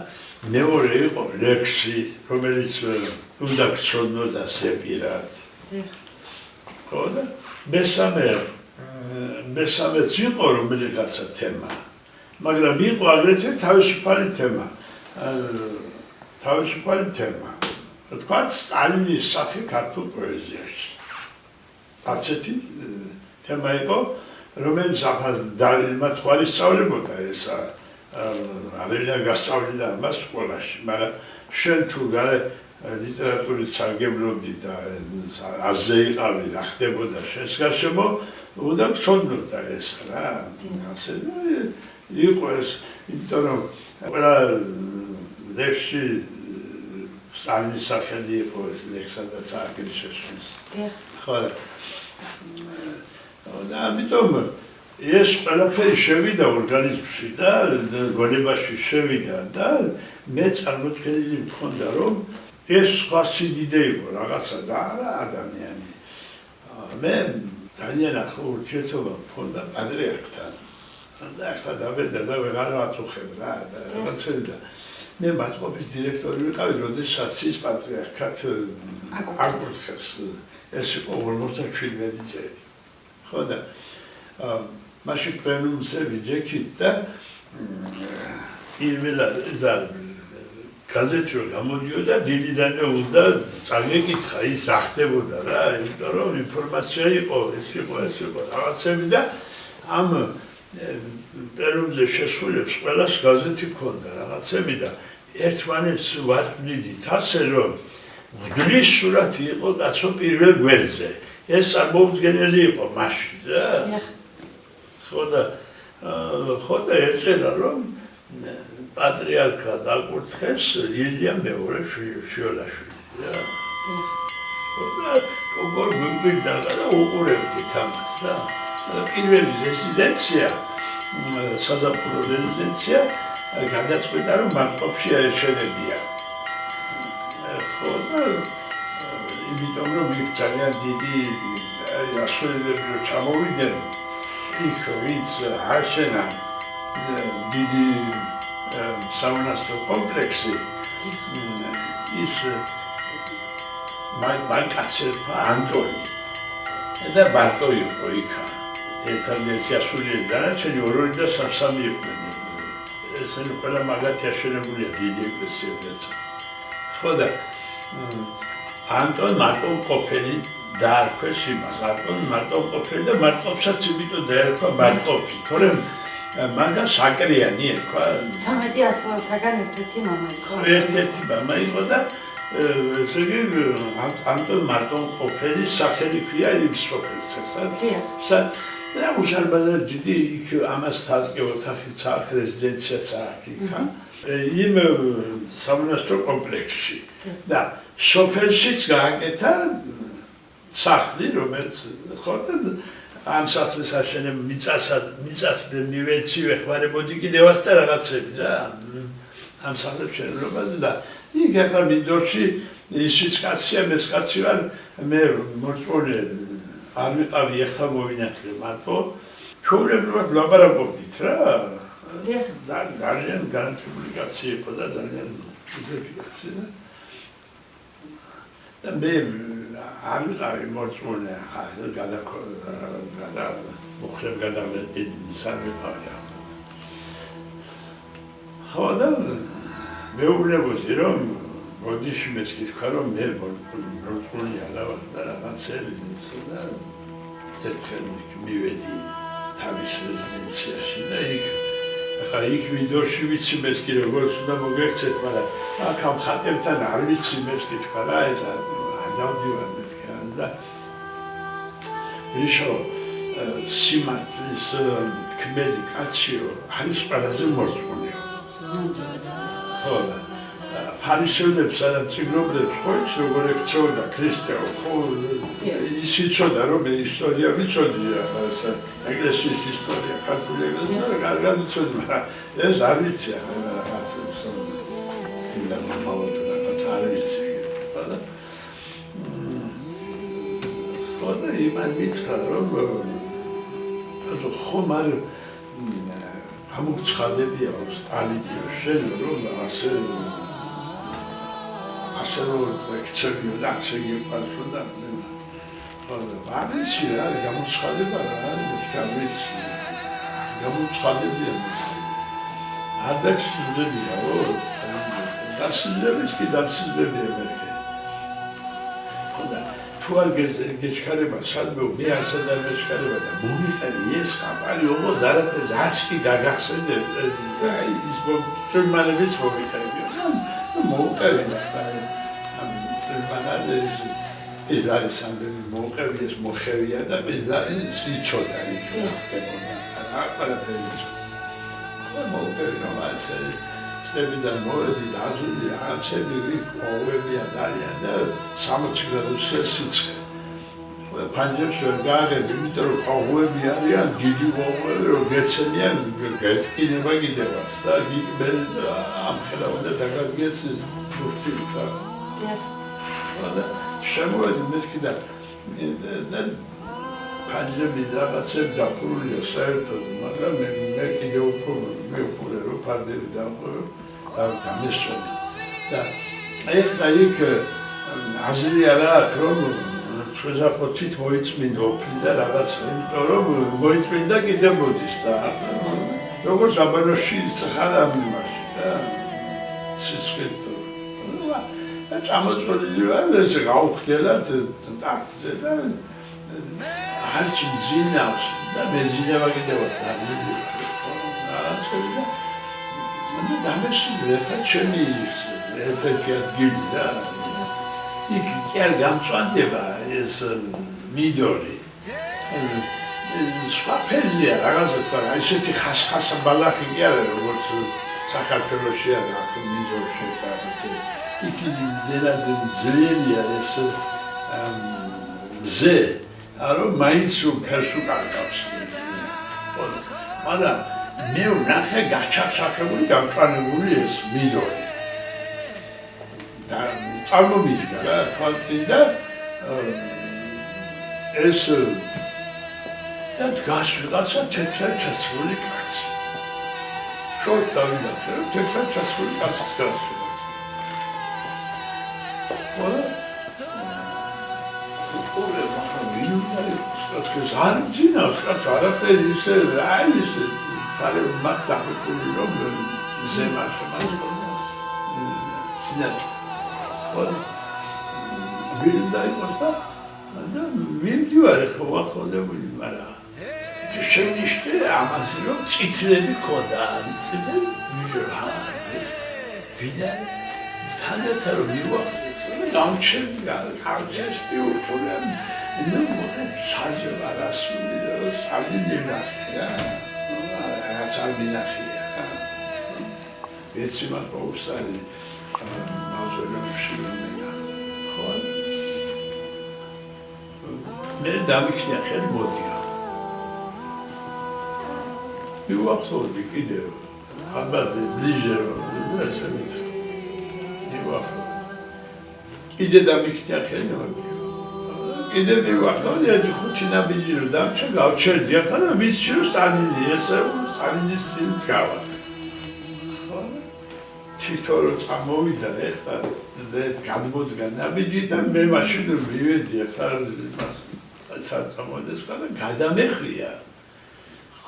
[SPEAKER 2] მეორე იყო ლექსი, რომელიც უნდა გწოდნოდა სეპირად. ხო და მესამეც იყო რომელიღაცა თემა. მაგრამ იყო აგრეთვე თავისუფალი თემა. თქვათ სტალინის სახე ქართულ პოეზიაში. ასეთი თემა იყო, რომელიც ახლა მათ ხვალისწავლებოდა ესა. არიან გასწავლიდა მას სკოლაში, მაგრამ შენ თუ ლიტერატურით სარგებლობდი და აზზე იყავი, რა ხდებოდა შენს გარშემო, უნდა გწოდნოდა ეს რა. ასე იყო ეს, იმიტომ რომ ყველა ლექსში სტალინის სახელი იყო ეს ლექსადაც აგრიშეშვის. ხო და ამიტომ ეს ყველაფერი შევიდა ორგანიზმში და გონებაში შევიდა და მე წარმოქმნილი მქონდა რომ ეს სხვა სიდიდე იყო რაღაცა და არა ადამიანი. მე ძალიან ახლო ურთიერთობა მქონდა პატრიარქთან. და ახლა დაბედა და ვეღარ ვაწუხებ რა და რაღაცა და მე მათყოფის დირექტორი ვიყავი, როდესაც ის პატრიარქად აკურთხეს. ეს იყო 57 წელი. ხო და მაშინ პრემიუმზე ვიჯექით და პირველ გაზეთი გამოდიოდა დილიდანვე უნდა წაგეკითხა ის რა ხდებოდა რა, იმიტომ რომ ინფორმაცია იყო, ეს იყო რაღაცები და ამ პრემიუმზე შესულებს ყველას გაზეთი ჰქონდა რაღაცები და ერთმანეთს ვარდნიდით ასე რომ მღვდლის სურათი იყო კაცო პირველ გვერდზე. ეს წარმოუდგენელი იყო მაშინ რა. ხო და ეწედა რომ პატრიარქად აკურთხეს ილია მეორე შიოლაშვილი რა. ხო და როგორ გვიგვირდა და უყურებდით ამას რა. პირველი რეზიდენცია, საზაფხულო რეზიდენცია გადაწყვეტა რომ მარტყოფში აეშენებია. ხო და იმიტომ რომ იქ ძალიან დიდი ასოებები რომ ჩამოვიდნენ იქ ვინც აშენა დიდი სამონასტრო კომპლექსი ის მანკაცელფა ანტონი და ბარტო იყო იქა. ერთადერთი ასული დანარჩენი ორ-ორი და სამი იყვნენ. ესენი ყველა მაგათი აშენებულია დიდი ეკლესიებიც. ხო და ანტონ მარტოვმყოფელი დაარქვეს იმას, ანტონ მარტოვმყოფელი და მარტყოფსაც იმიტომ დაერქვა მარტყოფი, თორემ მაგას საკრიანი ერქვა.
[SPEAKER 1] 13 ასულთაგან ერთ-ერთი მამა იყო.
[SPEAKER 2] ერთ-ერთი მამა იყო და ესე იგი ანტონ მარტოვმყოფელის სახელი ქვია იმ სოფელს, ხა? და უშარბადად დიდი იქ ამას თალკე ოთახი ცალკ რეზიდენციაც აქ იქა. იმ სამონასტრო კომპლექსში და სოფელშიც გააკეთა სახლი, რომელიც ხო ამ სახლის აშენება მიწას მივეცი ვეხმარებოდი კიდევაც და რაღაცები რა ამ სახლის შენობაზე და იქ ახლა მინდორში ისიც კაცია მეც კაცი ვარ მე მოწონე არ ვიყავი ახლა მოვინათლე მარტო ჩვეულებრივად ვლაპარაკობდით რა ძალიან განათლებული კაცი იყო და ძალიან უდეთი კაცი და მე არ ვიყავი მოწონე ახლა მოხრებ გადავედი სამეფოა ხო და მეუბნებოდი რომ მოდიში მეც გითხრა რომ მე მოწონე ალავარ და რაღაცები და ერთხელ მივედი თავის რეზიდენციაში და ახლა იქ მინდორში ვიცი მეც კი როგორც უნდა მოგექცეთ მაგრამ აქ ამ ხატებთან არ ვიცი მეც გითხრა რა ეს დავდივარ მეთქა და რიშო სიმართლის თქმელი კაციო არის ყველაზე მოწონეო ხო ფარისევლებს და წიგნობრებს ხო ის როგორ ექცეოდა ქრისტეო ხო ის იცოდა რომ ისტორია ვიცოდი ახლა ეკლესიის ისტორია ქართული ეკლესია კარგად ვიცოდი მაგრამ ეს არ ვიცი ახლა რაღაცებს და მომავალ რაღაც არ ვიცი ხო და იმან მითხრა რომ ხომ არ გამოგცხადებია სტალინიო შენ რომ ასე რომ ექცევიო და ასე გიყვარხო და არ ვიცი რა გამოცხადება რა მეთქა ვიცი გამოცხადებია არ დაგსიზდებიაო დასიზდების კი დასიზდებია მეთქე თუ არ გეჩქარება სადმე მე ასად არ მეჩქარება და მომიყევი ეს ხაპარი ობო და რაც კი გაგახსენებ აი ის მომწმანების მომიყევი მოვყევი ახლა ეს არის ამდენი მოვყევი ეს მოხევია და ეს არის სიჩოდა იქ ხდებოდა რა ყველაფერი მოვყევი რომ ასე სტებიდან მოვედი და აზრი არცები ვიყოვებია ძალიან და 60 გრადუსია სიცხე ფანჯებს ვერ გააღები იმიტომ რომ ყოვები არიან დიდი ყოვები რომ გეცემიან გეტკინება კიდევაც და იქ მე ამ ხელავდა დაგადგეს ფუშტი ხა და შემოვედი მეც კიდე და ფანჯები რაღაცები დახურულია საერთოდ მაგრამ მე კიდევ უფრო მევხურე რომ ფარდები დავყო და დამესწრები და ეხლა იქ აზრი არა აქვს რომ შეზახოცით მოიწმინდა ოფლი და რაღაც იმიტომ რომ მოიწმინდა კიდევ მოდის და როგორც აბანოში ხარ ამ იმაში და სიცხეთ და წამოწოლილი ვარ ეს გავხდელად ტახტზე და არც მძინავს და მეძინება კიდევაც რაღაცები და დამესწრე ხა ჩემი ერთ-ერთი ადგილი და იქ კი არ გამწვანდება ეს მინდორი სხვა ფერზია რაღაცა თქვა ისეთი ხასხასა ბალახი კი არა როგორც საქართველოში არა აქ მინდორში რაღაცა იქ დედად ძლიერია ეს მზე რომ მაინც ფერს უკარგავს მაგრამ მე ვნახე გაჩახშახებული გამწვანებული ეს მინდორი და წარმომიდგა რა თვალწინ და ეს და დგას ვიღაცა თეთრად ჩასრული კაცი შორს დავინახე რომ თეთრად ჩასრული კაცი დგას ვიღაცა ხოლო მაგრამ ვინ უნდა იყოს არ ძინავს კაც არაფერი ისე აი ისე ხალე მათ დახურული რომ ზემაში სინათლე ვინ დაიყოს და მივდივარ ხო ახოლებული მაგრამ შენიშნე ამაზე რომ წითლები ქონდა წითლები ვიჟა ვიდა თანათა რომ მივახდე გამჩევი უყურებ ნუ საჯო არასული და საგინახია რა საგინახია ეცი მაგოუსარი მაზოლეუმში ხო მე დამიქნია ხელი მოდია მივახსოვდი კიდევ ალბათ ბლიჟე ესე მითხრა მივახსოვდი კიდე დამიქცია ხელოვანი კიდე მივახსოვდი ერთი ხუთი ნაბიჯი რომ დამჭა გავჩერდი ახლა და ვიცი რომ სტალინი ესე სტალინის დგავა თვითონ წამოვიდა ეხლა ეს გადმოდგა ნაბიჯი და მე მაშინ მივედი ახლა იმას საწამოდეს და გადამეხვია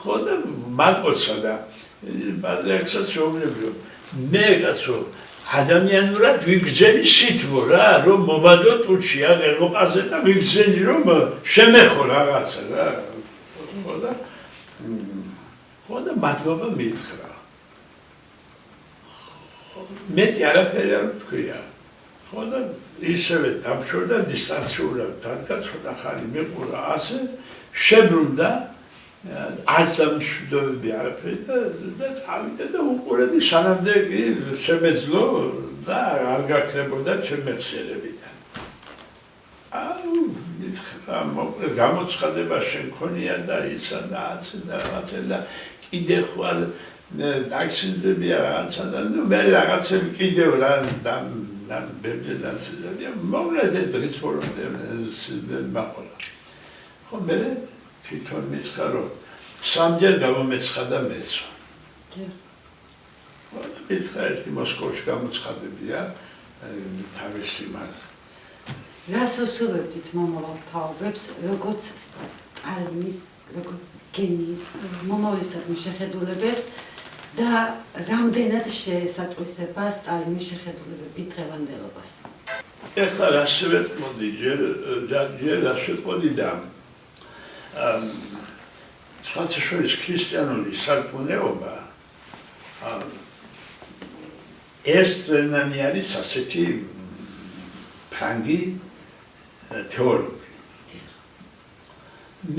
[SPEAKER 2] ხო და მაგოცა და პატრიარქსაც შეუძლები რომ მე კაცო ადამიანურად ვიგრძენი სითბო რა რომ მომადო ტუჩი აღარ მოყაზე და ვიგრძენი რომ შემეხო რაღაცა რა ხო და მადლობა მითხრა მეტი არაფერი არ ვთქვია ხო და ისევე დამშორდა დისტანციურად დადგა ცოტა ხანი მეყურა ასე შებრუნდა არც ამშვიდობები არაფერი და წავიდა და უყურებდი სანამდე კი შემეძლო და არ გაქნებოდა ჩემ მეხსიერებიდან მითხრა გამოცხადება შენ ქონია და ისა და ასე და რაღაცა და კიდე ხვალ დაგშინდები რაღაცა და მე რაღაცები კიდევ რა ბევრი დასწრებია მოგლეთ ეს დღის ფორმები მაყოლა ხო მე თვითონ მითხრა რომ სამჯერ გამომეცხადა მეცო მითხრა ერთი მოსკოვში გამოცხადებია თავისი მას
[SPEAKER 1] რას უსურვებდით მომავალ თაობებს როგორც სტალინის როგორც გენიის მომავლისადმი შეხედულებებს და რამდენად შეესატყვისება სტალინის შეხედულებები დღევანდელობას
[SPEAKER 2] ეხლა რა შევეტყოდი ჯერ რა შევეტყოდი და სხვათა შორის ქრისტიანული სარწმუნოება ერთწლიანი არის ასეთი ფრანგი თეოლოგი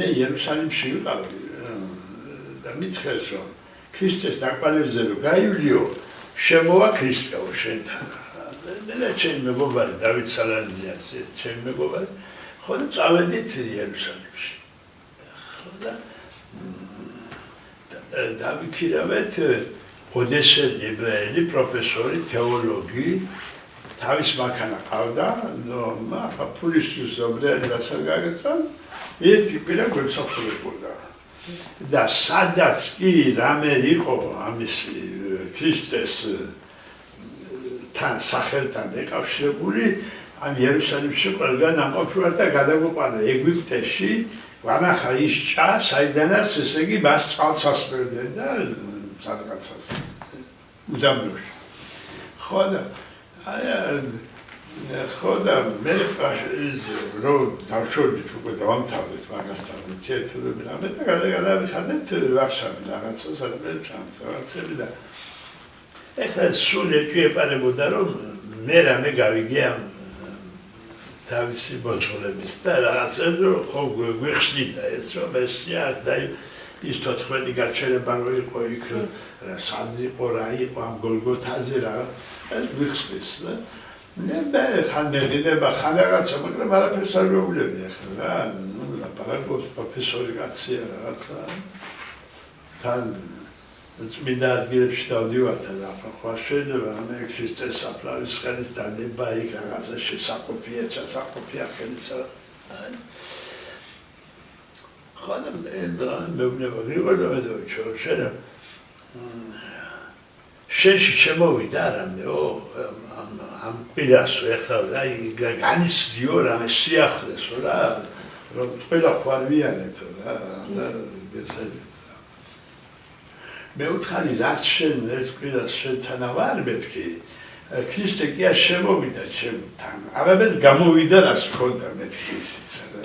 [SPEAKER 2] მე იერუსალიმში ვიყავი და მითხრეს რომ ქრისტეს ნაკვალევზე რომ გაივლიო შემოვა ქრისტეო შენთან და ჩემი მეგობარი დავით სალანძიანს ჩემი მეგობარი ხო და წავედით იერუსალიმში ხო და დავიქირავეთ ოდესელი ებრაელი პროფესორი თეოლოგი თავის მანქანა ყავდა ახლა ფულისთვის ზობრიანი რაცა გაგეცა ერთი პირა გვემსახურებოდა და სადაც კი რამე იყო ამის ქრისტეს თან სახელთან დაკავშირებული ამ იერუსალიმში ყველგან ამყოფილად და გადაგვიყვანა ეგვიპტეში ვანახა ის ჭა საიდანაც ესე იგი მას წყალს ასპერდნენ და სადღაცას უდაბნოში ხო და მე რომ დავშორდით უკვე დავამთავრეთ მაგასთან ურთიერთობები რამე და გადავიხადეთ ვარშავი რაღაცა სადმე რაღაცები და ეხლა სულ ეჭვი ეპარებოდა რომ მე რამე გავიგე ამ თავისი ბოჭოლების და რაღაცები რომ ხო გვიხსნიდა ეს რომ ესია და ის 14 გაჩერება რო იყო იქ სად იყო რა იყო ამ გოლგოთაზე რა გვიხსნის და მე ხან მეღინება ხან რაღაცა მაგრამ არაფერს არ ვეუბნები ახლა რა ნუ ლაპარაკობს პროფესორი კაცია რაღაცა თან წმინდა ადგილებში დავდივართ და ახლა ხო შეიძლება მე ექსისტენს საფლავის ხელის დადება იქ რაღაცა შესაყოფია ჩასაყოფია ხელისა ხო და მეუბნება გრიგორდოვიჩო შენში შემოვიდა რამეო ამ კვირასო ეხლა აი განიცდიო რამე სიახლესო რა რომ ყველა ხوارვიანეთო რა და ესე მე უთხარი რაც შენ ეს კვირას შენთან ვარ მეთქი ქრისტე კი არ შემოვიდა ჩემთან არამედ გამოვიდა რას მქონდა მეთქი ისიც რა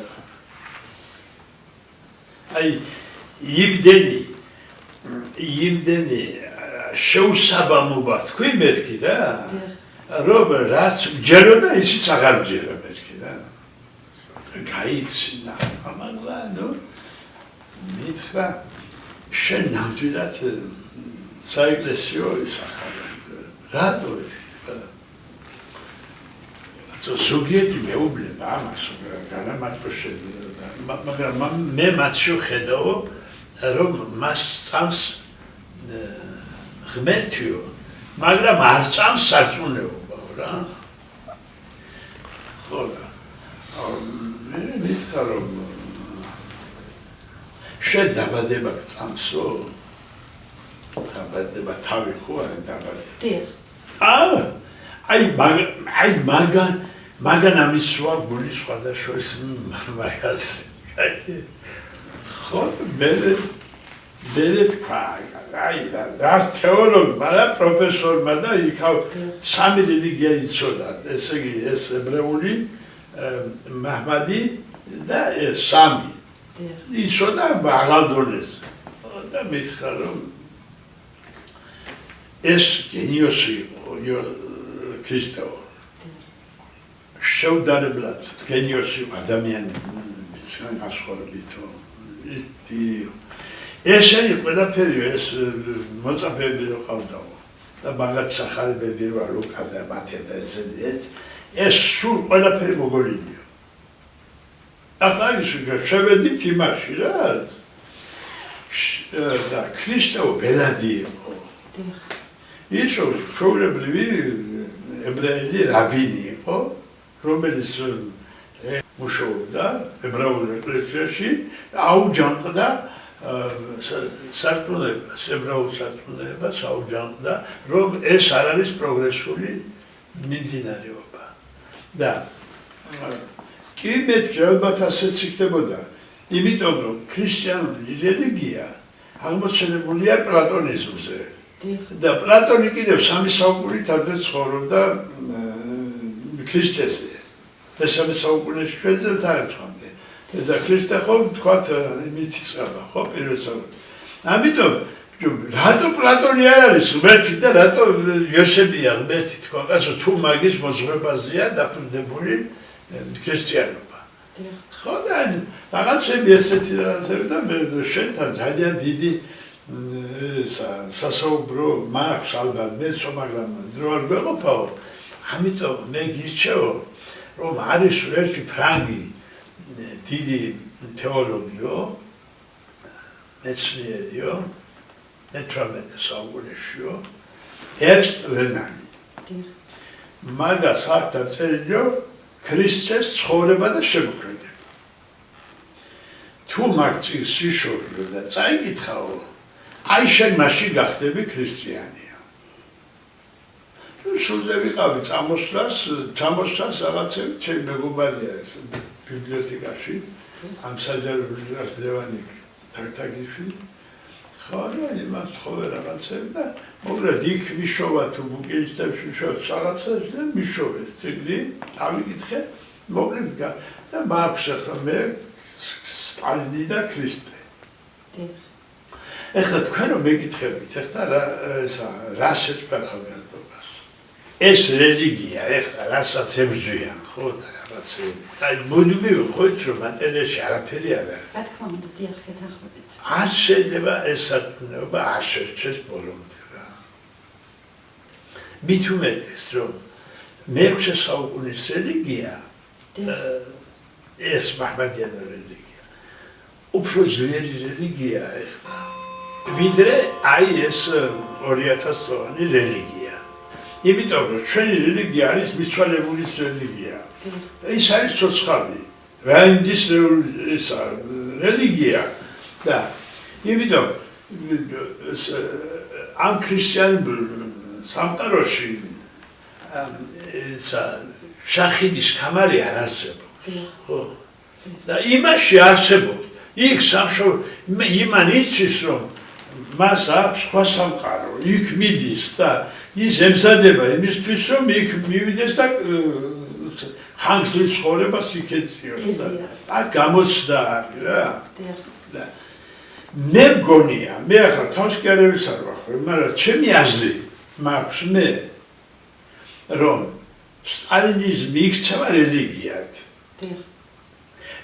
[SPEAKER 2] აი იმდენი შეუსაბამობა თქვი მეთქი რა რომ რაც ჯეროდა ისიც აღარ ჯერა მეთქი რა გაიცინა ამალა ნუ მითხრა შენ ნამდვილად საეკლესიო ისახარ რატო ზოგიერთი მეუბნება ამას მაგრამ მე მათ შევხედავ რომ მას წამს ღმერთიო, მაგრამ არ წამს სარწმუნოებაო რა. ხო და მე ვიცი რომ შენ დაბადება წამსო, დაბადება თავი ხო არ დაბადება. აი მაგან ამის სხვა გული სხვადასხვა მაგას. ხო მე თქვა აი რა თეოლოგმა და პროფესორმა და იქავა სამი რელიგია იცოდა, ესე იგი ეს ებრაული, მაჰმადი და ეს სამი. იცოდა მაღალ დონეზე. და მითხრა რომ ეს გენიოსი იყო ქრისტეო. შეუდარებლად გენიოსი ადამიანი განსხვავებითო. ესენი ყველაფერი ეს მოწაფეები რო ყავდაო და მაგათ სახარებები რო ლუკა და მათე და ესენი ეს სულ ყველაფერი მოგონიო. ახლა ის შევედით იმაში რა და ქრისტეო ბელადი იყო. ის ჩვეულებრივი ებრაელი რაბინი იყო, რომელიც მუშაობდა ებრაულ ეკლესიაში, აუჯანყდა სარწმუნოებას, ებრაულ სარწმუნოებას აუჯანყდა, რომ ეს არ არის პროგრესული მიმდინარეობა. და კი მეთქი ალბათ ასეც იქნებოდა, იმიტომ რომ ქრისტიანული რელიგია აღმოცენებულია პლატონიზმზე. და პლატონი კიდევ 3 საუკუნით ადრე ცხოვრობდა ქრისტეზე. მესამე საუკუნეში ჩვენ დააწყამდე. და ქრისტე ხო თქვათ იმითი წყება, ხო პირველ საუკუნეში. ამიტომ რატო პლატონი არ არის ღმერთი და რატო იოსებია ღმერთი თქვა, კაცო თუ მაგის მოძღვრებაზეა დაფუძნებული ქრისტიანობა. ხო და რაღაცები ესეთი რაღაცები და შენთან ძალიან დიდი სასაუბრო მაქვს ალბათ მეცო, მაგრამ დრო არ გვეყოფაო. ამიტომ მე გირჩევო რომ არის ერთი ფრანგი დიდი თეოლოგიო, მეცნიერიო, 18 საუკუნეშიო, ერნსტ რენანი. მაგას აქვს დაწერილი ქრისტეს ცხოვრება და შემოქმედება. თუ მაგ წიგნს იშოვრო და წაიკითხაო, აი შენ მაშინ გახდები ქრისტიანია. სულზე ვიყავი წამოსვლას რაღაცები ჩემი მეგობარია ეს ბიბლიოთეკაში, ამ საჯარო ბიბლიოთეკას ლევანი თართაგიშვილი. ხო და იმას თხოვე რაღაცები და მოკლედ იქ მიშოვა თუ ბუკეისტებს მიშოვა რაღაცას და მიშოვეს წიგნი, ავიკითხე, მოკლედ და მაქვს ახლა მე სტალინი და ქრისტე. ეხლა თქვენ რომ მეკითხებით, ეხლა რა შეცდა ხალხობას. ეს რელიგია, ეხლა რასაც ებრძვიან, ხო და რაღაცები. აი მოდივი ვიყოთ რომ მატერიალში არაფერი არ არის.
[SPEAKER 1] რა თქმა უნდა, დიახ, გეთანხმებით.
[SPEAKER 2] არ შეიძლება ეს სათქმეობა არ შეჩეს ბოლომდე რა. მით უმეტეს რომ მე-6 საუკუნის რელიგია ეს მაჰმადიანი რელიგია. უფრო ძლიერი რელიგია ეხლა. ვიდრე აი ეს 2000 წლიანი რელიგია. იმიტომ რომ ჩვენი რელიგია არის მიცვალებულის რელიგია. ის არის ცოცხალი. რაინდის რელიგია. და იმიტომ ამ ქრისტიანულ სამყაროში შაჰიდის კამარი არ არსებობს. ხო. და იმაში არსებობს. იქ იმან იცის რომ მას აქვს სხვა სამყარო, იქ მიდის და ის ემზადება იმისთვის რომ იქ მივიდეს და ხანგრძლივ ცხოვრებას იქ ეწიოს. აქ გამოცდა არის რა. და მე მგონია, მე ახლა თავს კი არ ვისარვახო, მაგრამ ჩემი აზრი მაქვს მე რომ სტალინიზმი იქცევა რელიგიად.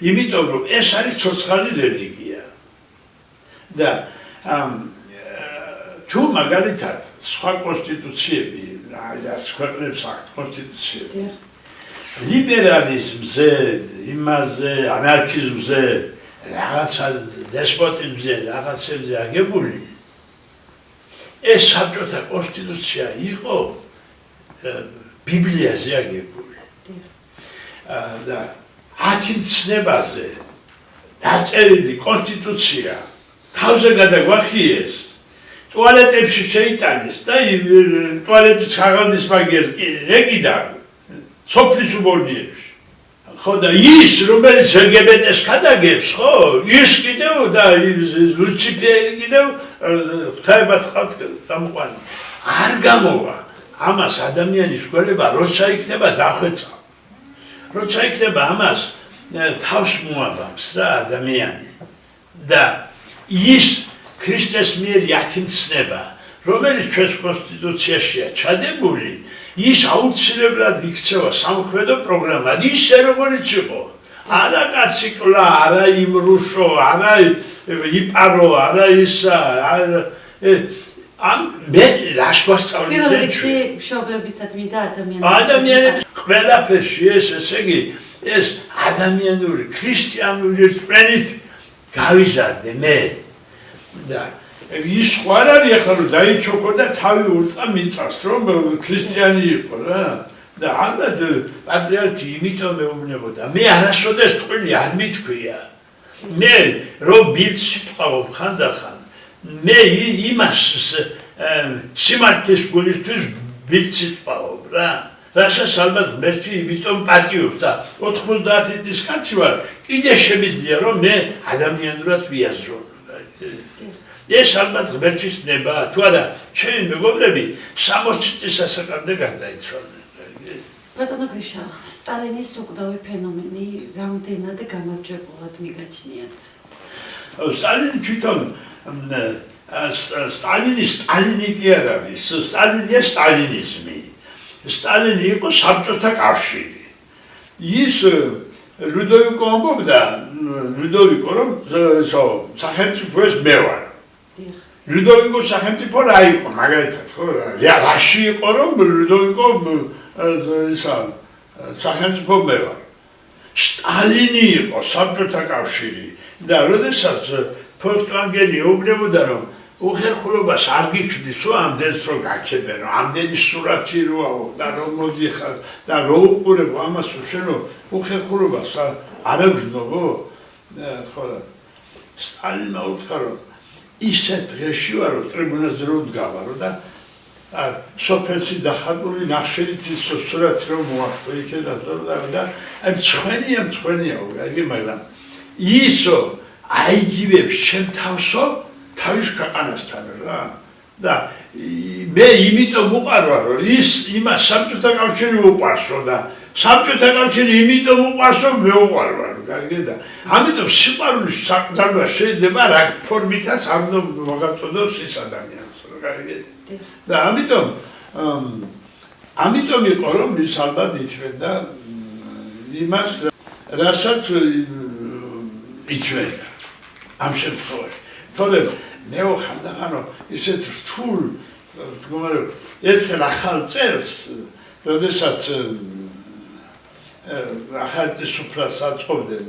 [SPEAKER 2] იმიტომ რომ ეს არის ცოცხალი რელიგია. და თუ მაგალითად სხვა კონსტიტუციები, ეს ქვეყნებს აქვს კონსტიტუციები. ლიბერალიზმზე, იმაზე, ანარქიზმზე, რაღაცა დესპოტიზმზე, რაღაცებზე აგებული. ეს საბჭოთა კონსტიტუცია იყო ბიბლიაზე აგებული. და 10 ცნებაზე დაწერილი კონსტიტუცია თავზე გადაგვახიეს, ტუალეტებში შეიტანეს და ტუალეტის ხაღალდის მაგერ ეკიდა სოფლის უბორნიებში. ხო და ის რომელიც LGBT-ს გადაგებს, ხო, ის კიდევ და ლუციფერი კიდევ ღვთაებად ყავთ გამოყვანი. არ გამოვა ამას ადამიანის გველება როცა იქნება დახვეწა. როცა იქნება ამას თავს მოაბამს რა ადამიანი. და ის ქრისტეს მიერ 10 ცნება, რომელიც ჩვენს კონსტიტუციაშია ჩადებული, ის აუცილებლად იქცევა სამოქმედო პროგრამად, ისე როგორც იყო. არა კაცი კლა, არა იმრუშო, არა იპარო, არა ისა, ამ მე რას გვასწავლეთ?
[SPEAKER 1] პირველ რიგში მშობლებისადმი და
[SPEAKER 2] ადამიანის ყველაფერში ესე იგი ეს ადამიანური ქრისტიანული რწმენით გავიზარდე მე. და ის სხვა არ არის ახლა რომ დაიჩოქო და თავი ურწყა მიწას რომ ქრისტიანი იყო რა. და ალბათ პატრიარქი იმიტომ მეუბნებოდა მე არასოდეს ტყვილი არ მithქვია. მე რომ ბილდს ვყავობ ხანდახან მე იმას სიმართლის გულისთვის ბილდს ვყავობ რა. რასაც ალბათ ღმერთი იმიტომ პატიობს და 90 წლის კაცი ვარ კიდე შემიძლია რომ მე ადამიანურად ვიაზრო. ეს ალბათ ღმერთის ნება, თუ არა ჩემი მეგობრები 60 წლის ასაკამდე გარდაიცვალნენ.
[SPEAKER 1] ბატონო გრიშა, სტალინის უკვდავი ფენომენი რამდენად გამარჯვებულად მიგაჩნიათ?
[SPEAKER 2] სტალინი თვითონ სტალინი კი არ არის, სტალინია სტალინიზმი. სტალინი იყო საბჭოთა კავშირი. ის ლუდოვიკო ამბობდა, ლუდოვიკო რომ სახელმწიფოს მე ვარ. ლუდოვიკო სახელმწიფო რა იყო, მაგალითად, ხო, რაში იყო რომ ლუდოვიკო სახელმწიფო მე ვარ. სტალინი იყო საბჭოთა კავშირი და როდესაც ფოხტვანგელი ეუბნებოდა რომ უხერხულობას არ გიჩვდის რომ ამდენს რო გაქებენ, რომ ამდენი სურათი რო აო და რომ მოდიხარ და რო უყურებო ამას შენო უხერხულობას არ აგზნობო? ხო, სტალინმა უთხრა რომ ისეთ დღეში ვარ რომ ტრიბუნაზე რო დგავარო და სოფელში დახატული ნახშირით ის სურათი რომ მოახტო იქედას და მწვენია მაგრამ ისო აიგივებს ჩემ თავსო თავის ქვეყანასთან რა. და მე იმიტომ უყარვა რომ ის იმას საბჭოთა კავშირი უყარსო და საბჭოთა კავშირი იმიტომ უყარს რომ მე უყარვა გაგიდა. ამიტომ სიყვარულის საყდარმა შეიძლება რა ფორმითაც არ უნდა მოგაწოდოს ის ადამიანს რა გაგიდა. და ამიტომ იყო რომ ის ალბათ იცვენდა იმას რასაც იცვენდა ამ შემთხვევაში. თორე მე ხანდახანო ისეთ რთულ ერთხელ ახალ წერს როდესაც ახალ სუფრას აწყობდნენ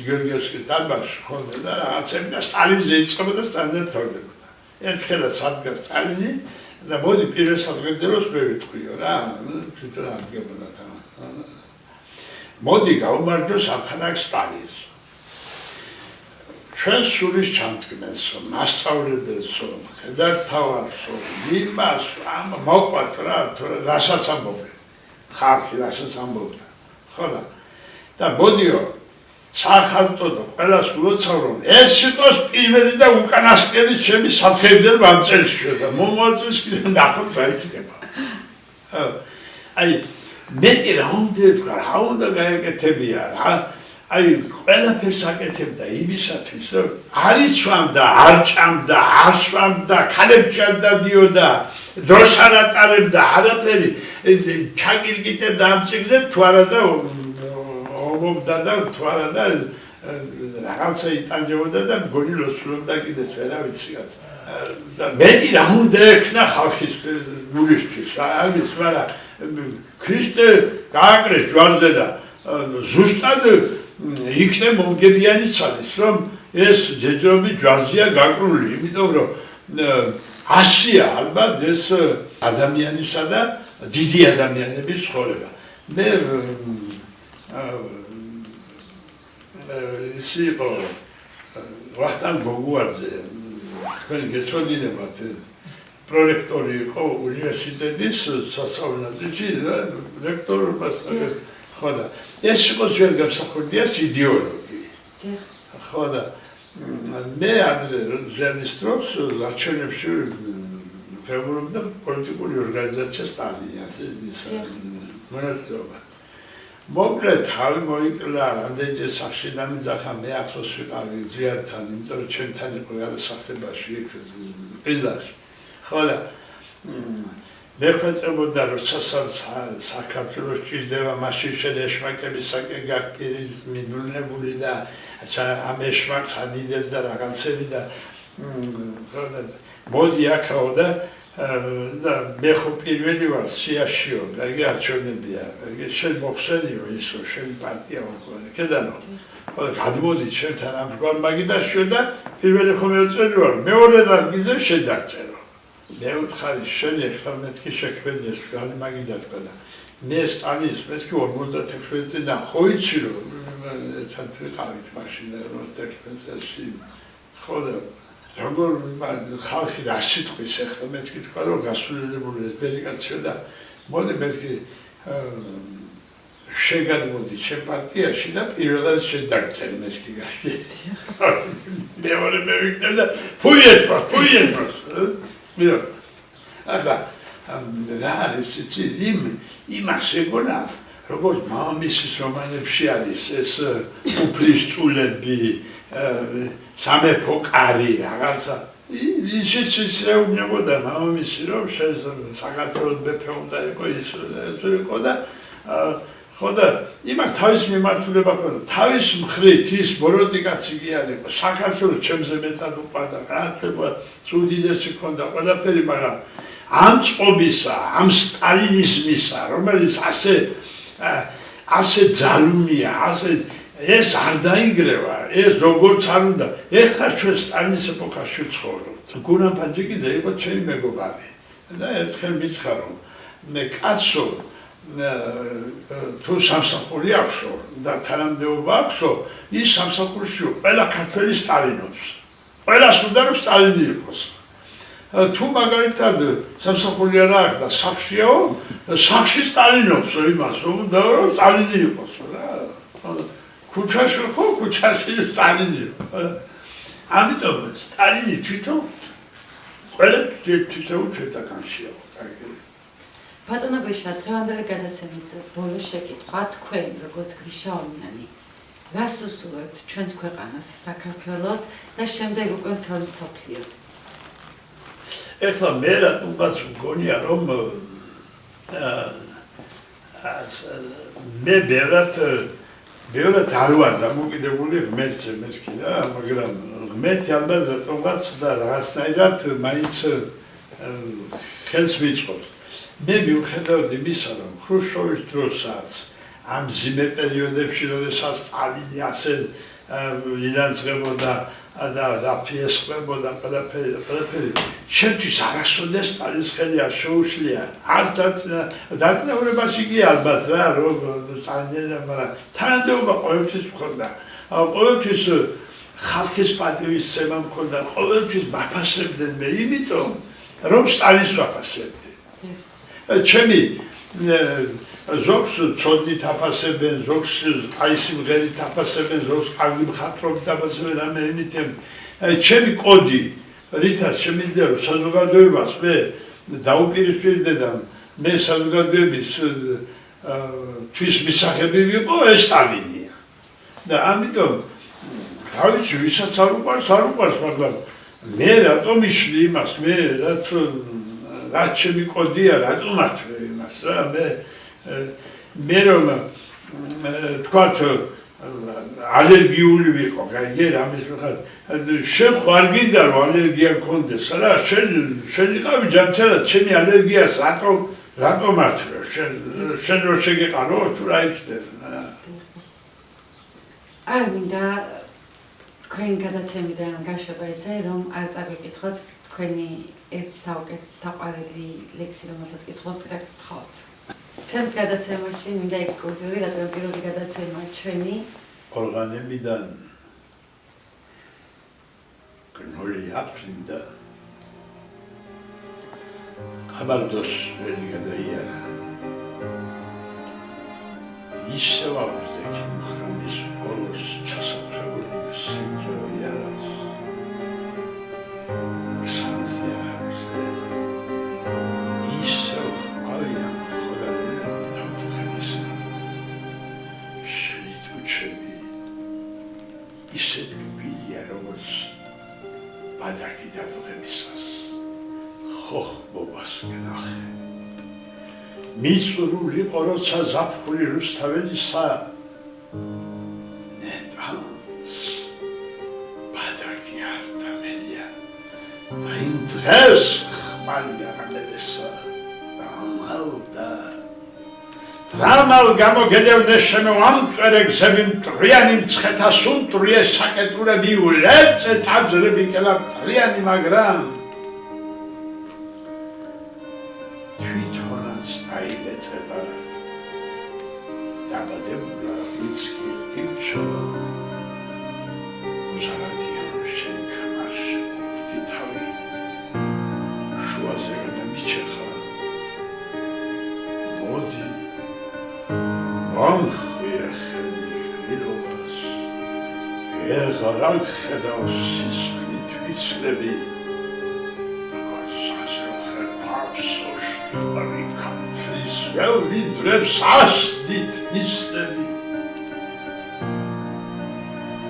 [SPEAKER 2] გიორგიევსკის დარბაზში ხოლმე და რაღაცები და სტალინზე იწყებოდა და სტალინზე თორდებოდა. ერთხელაც ადგა სტალინი და მოდი პირველ სადგელს მე ვიტყვიო რა, თვითონ ადგებოდა და მოდი გავმარჯვოს ამხანაგ სტალინს. ჩვენ სულის ჩამდგმელსო, მასწავლებელსო, ხედართავარსო, იმას მოყვათ რა, რასაც ამბობენ. ხალხი რასაც ამბობდა. ხო და მოდიო სახალხო და ყველას ულოცავ ეს სიტყვის პირველი და უკანასკნელი ჩემი სათხეებდნენ ამ წელსში და მომავალ კიდე ნახოთ რა იქნება. აი მეტი რა უნდა გაეკეთებია რა. აი ყველაფერს აკეთებდა იმისათვის რომ არ იცვამდა, არ ჭამდა, არ სვამდა, ქალებს ჭამდა დიოდა, დროს არ ატარებდა, არაფერი ჩაგირგიტებდა ამ წიგნებს თუ არა და ომობდა და თუ არა და რაღაცა იტანჯებოდა და მგონი ლოცულობდა კიდეც ვერა ვიციაც. და მეტი რა უნდა ექნა ხალხის გულისთვის, ამის მაგრამ ქრისტე გააკრეს ჯვარზე და ზუსტად იქნებ მომგებიანი ცალის, რომ ეს ჯეჯობი ჯვარზეა გაკრული, იმიტომ რომ ასია ალბათ ეს ადამიანისა და დიდი ადამიანების ცხოვრება. მე ის იყო ვახტანგ გოგუაძე, თქვენ გეცოდინებათ, პროექტორი იყო უნივერსიტეტის სასწავლებლებში და რექტორობას ხო და ეს იყო ჯერ გამსახურდია იდეოლოგი. ხო და მე ადრე ზედის დროს არჩევნებში ვღებულობდა პოლიტიკური ორგანიზაცია სტალინი, ასე ის მონაწილეობა. მოკლედ თავი მოიკლა რამდენჯერ სახში დამიძახა მე ახლოს ვიყავი ზიადთან, იმიტომ რომ ჩვენთან იყო გადასახლებაში იქ ყიზლარში. ხო და მე ხვეწებოდა რომ საქართველოს ჭირდება მაშინ შენ ეშმაკების საკენ გაკირი მიდუნებული და ამ ეშმაკს ადიდებდა რაღაცები და მოდი აქაო და მე ხო პირველი ვარ სიაშიო და იგი არჩევნებია შენ მოხსენიო ისო შენ პარტია ვარ კედანო ხო და გადმოდი ჩვენთან ამგვარ მაგიდაშიო და პირველი ხომ ეწერი ვარ მეორე ადგილზე შენ დაგწერო მე ვთხარი შენ ეხლა მეთქი შექმენი ეს გალი მაგიდა თქვა და მე სტალინის მეთქი 56 წლიდან ხო იცი რომ ერთად ვიყავით მაშინ 56 წელს ხო და როგორ ხალხი რა სიტყვის ეხლა მეთქი თქვა რომ გასულელებული ექსპერიკაციო და მოდი მეთქი შეგადმოდი შენ პარტიაში და პირველად შენ დაგწერი მეთქი გასდი მეორე მე ვიქნებ და ფუიეს მირა ახლა რა არის იცი იმას ეგონა როგორც მამამისის რომანებში არის ეს უფლის ჭულები სამეფო კარი რაღაცა ისიც ეუბნებოდა მამამისი რომ საქართველოს მეფე უნდა იყო ის იყო და ხო და იმას თავის მიმართულება ქონდა თავის მხრით ის ბოროტი კაცი კი არ იყო საქართველოს ჩემზე მეტად უყვარდა განათლება უდიდესი ქონდა ყველაფერი მაგრამ ამ წყობისა ამ სტალინიზმისა რომელიც ასე ძალუნია ასე ეს არ დაინგრევა ეს როგორც არ უნდა ეხლა ჩვენ სტალინის ეპოქაში ვცხოვრობთ გურამ პანჯიკიძე იყო ჩემი მეგობარი და ერთხელ მითხრა მე კაცო თუ სამსახური აქვსო და თანამდებობა აქვსო ის სამსახურში ყველა ქართველი სტალინობს ყველას უნდა რომ სტალინი იყოს თუ მაგალითად სამსახური არა აქვს და სახშიაო სახში სტალინობსო იმას უნდა რომ სტალინი იყოს რა ქუჩაში ხო ქუჩაში სტალინი ამიტომ სტალინი თვითონ ყველა თვითონ შეტაკანშია
[SPEAKER 1] ბატონო გრიშა, დღევანდელი გადაცემის ბოლო შეკითხვა თქვენ, როგორც გრიშაონიანი, რას უსურვებთ ჩვენს ქვეყანას, საქართველოს და შემდეგ უკვე მთელ მსოფლიოს?
[SPEAKER 2] ეხლა მე რატომღაც მგონია რომ მე ბევრად არ ვარ დამოკიდებული ღმერთზე მეთქი რა, მაგრამ ღმერთი ალბათ რატომღაც და რაღაცნაირად მაინც ხელს ვიწყობს. მე მიუხედავად იმისა, რომ ხრუშჩოვის დროსაც ამ მძიმე პერიოდებში, როდესაც სტალინი ასე ილანძღებოდა და ფიესყებოდა ყველაფერი, ჩემთვის არასოდეს სტალინის ხელი არ შეუშლია. არც დაწნევრებაში კი ალბათ რა, რომ სტალინი, მაგრამ თანამდებობა ყოველთვის მქონდა. ყოველთვის ხალხის პატივისცემა მქონდა, ყოველთვის მაფასებდნენ მე, იმიტომ რომ სტალინს ვაფასებდი. ჩემი ზოგს ცოდნით აფასებენ, ზოგს აი სიმღერით აფასებენ, ზოგს კარგი მხატვრობით აფასებენ, ამ იმითი ჩემი კოდი, რითაც შემიძლია რომ საზოგადოებას მე დაუპირისპირდე და მე საზოგადოების თვის მისაღები ვიყო, ეს სტალინია. და ამიტომ თავისი ვისაც არ უყვარს, მაგრამ მე რატომ იშლი იმას, მე რაც ჩემი კოდია, რატომ ართვე იმას რა, მე რომ თქვათ ალერგიული ვიყო, გაიგე რამის მიხედვით, შენ ხო არ გინდა რომ ალერგია მქონდეს რა, შენ იყავი ჯანმრთელად, ჩემი ალერგიას რატომ ართვე, შენ რო შეგეყარო, თუ რა იცდებ.
[SPEAKER 1] არ მინდა თქვენ გადაცემიდან გაშვება ისე, რომ არ წაგიკითხოთ თქვენი ერთი საუკეთესო საყვარელი ლექსი, რომელსაც კითხულობთ და გთხოვთ. Ჩემს გადაცემაში მინდა ექსკლუზიური, რადგან პირველი გადაცემა ჩვენი
[SPEAKER 2] ორგანებიდან გნოლი აფრინდა კაბარდოს ველი გადაიარა ისევ ავზექი მხრანის ბოლოს ჩასაფრებული სინძოვიარას სანზიარზე ისევ ავიან ხოდაგულები თავთუხებისა შენი თუჩები ისეთ კბილია როგორც ბადაკი დადუღებისას ხოხბობას გნახე მიწურული ყოროცა ზაფხული რუსთაველისა ნეტანს ბადაკი არტამელია და იმ დღეს ხმალი აღამელესა და ამალდა დრამალ გამოგედევნე შემოამტვერე გზები მტრიანი მცხეთა სუნტრიე საკეტურები ულეწე ტაძრები კელა მტრიანი მაგრამ თვითონაც დაილეწება დაბადებულა იცი იმჩოლა უზარადიან შენ ხმარში მუქდი თავი შუაზე გადამიჩეხა მოდი ამხია ხელი ხილობას ეღარაკ ხედავს სისხლით ვიცლები საშოხე აფსოშკი პარიკანთრის ველი დრებს ასდით ისლები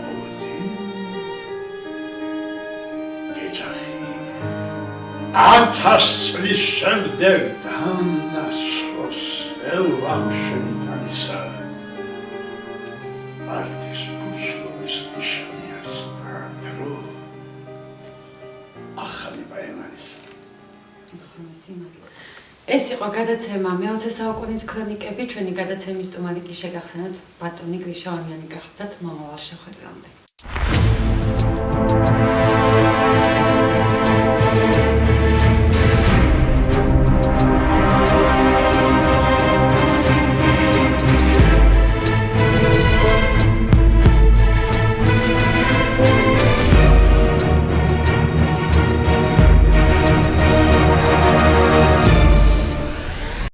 [SPEAKER 2] მოდი გეჯახი 1000 წლის შემდეგ დამნაშროს ელვამ შენი თანისა არტის ბუშლობის ნიშანია სტადრო ახალი ბაემანის
[SPEAKER 1] ეს იყო გადაცემა მე-20 საუკუნის ქრონიკები ჩვენი გადაცემის სტუმარი კი შეგახსენოთ ბატონი გრიშა ონიანი გახდათ მომავალ შეხვედრამდე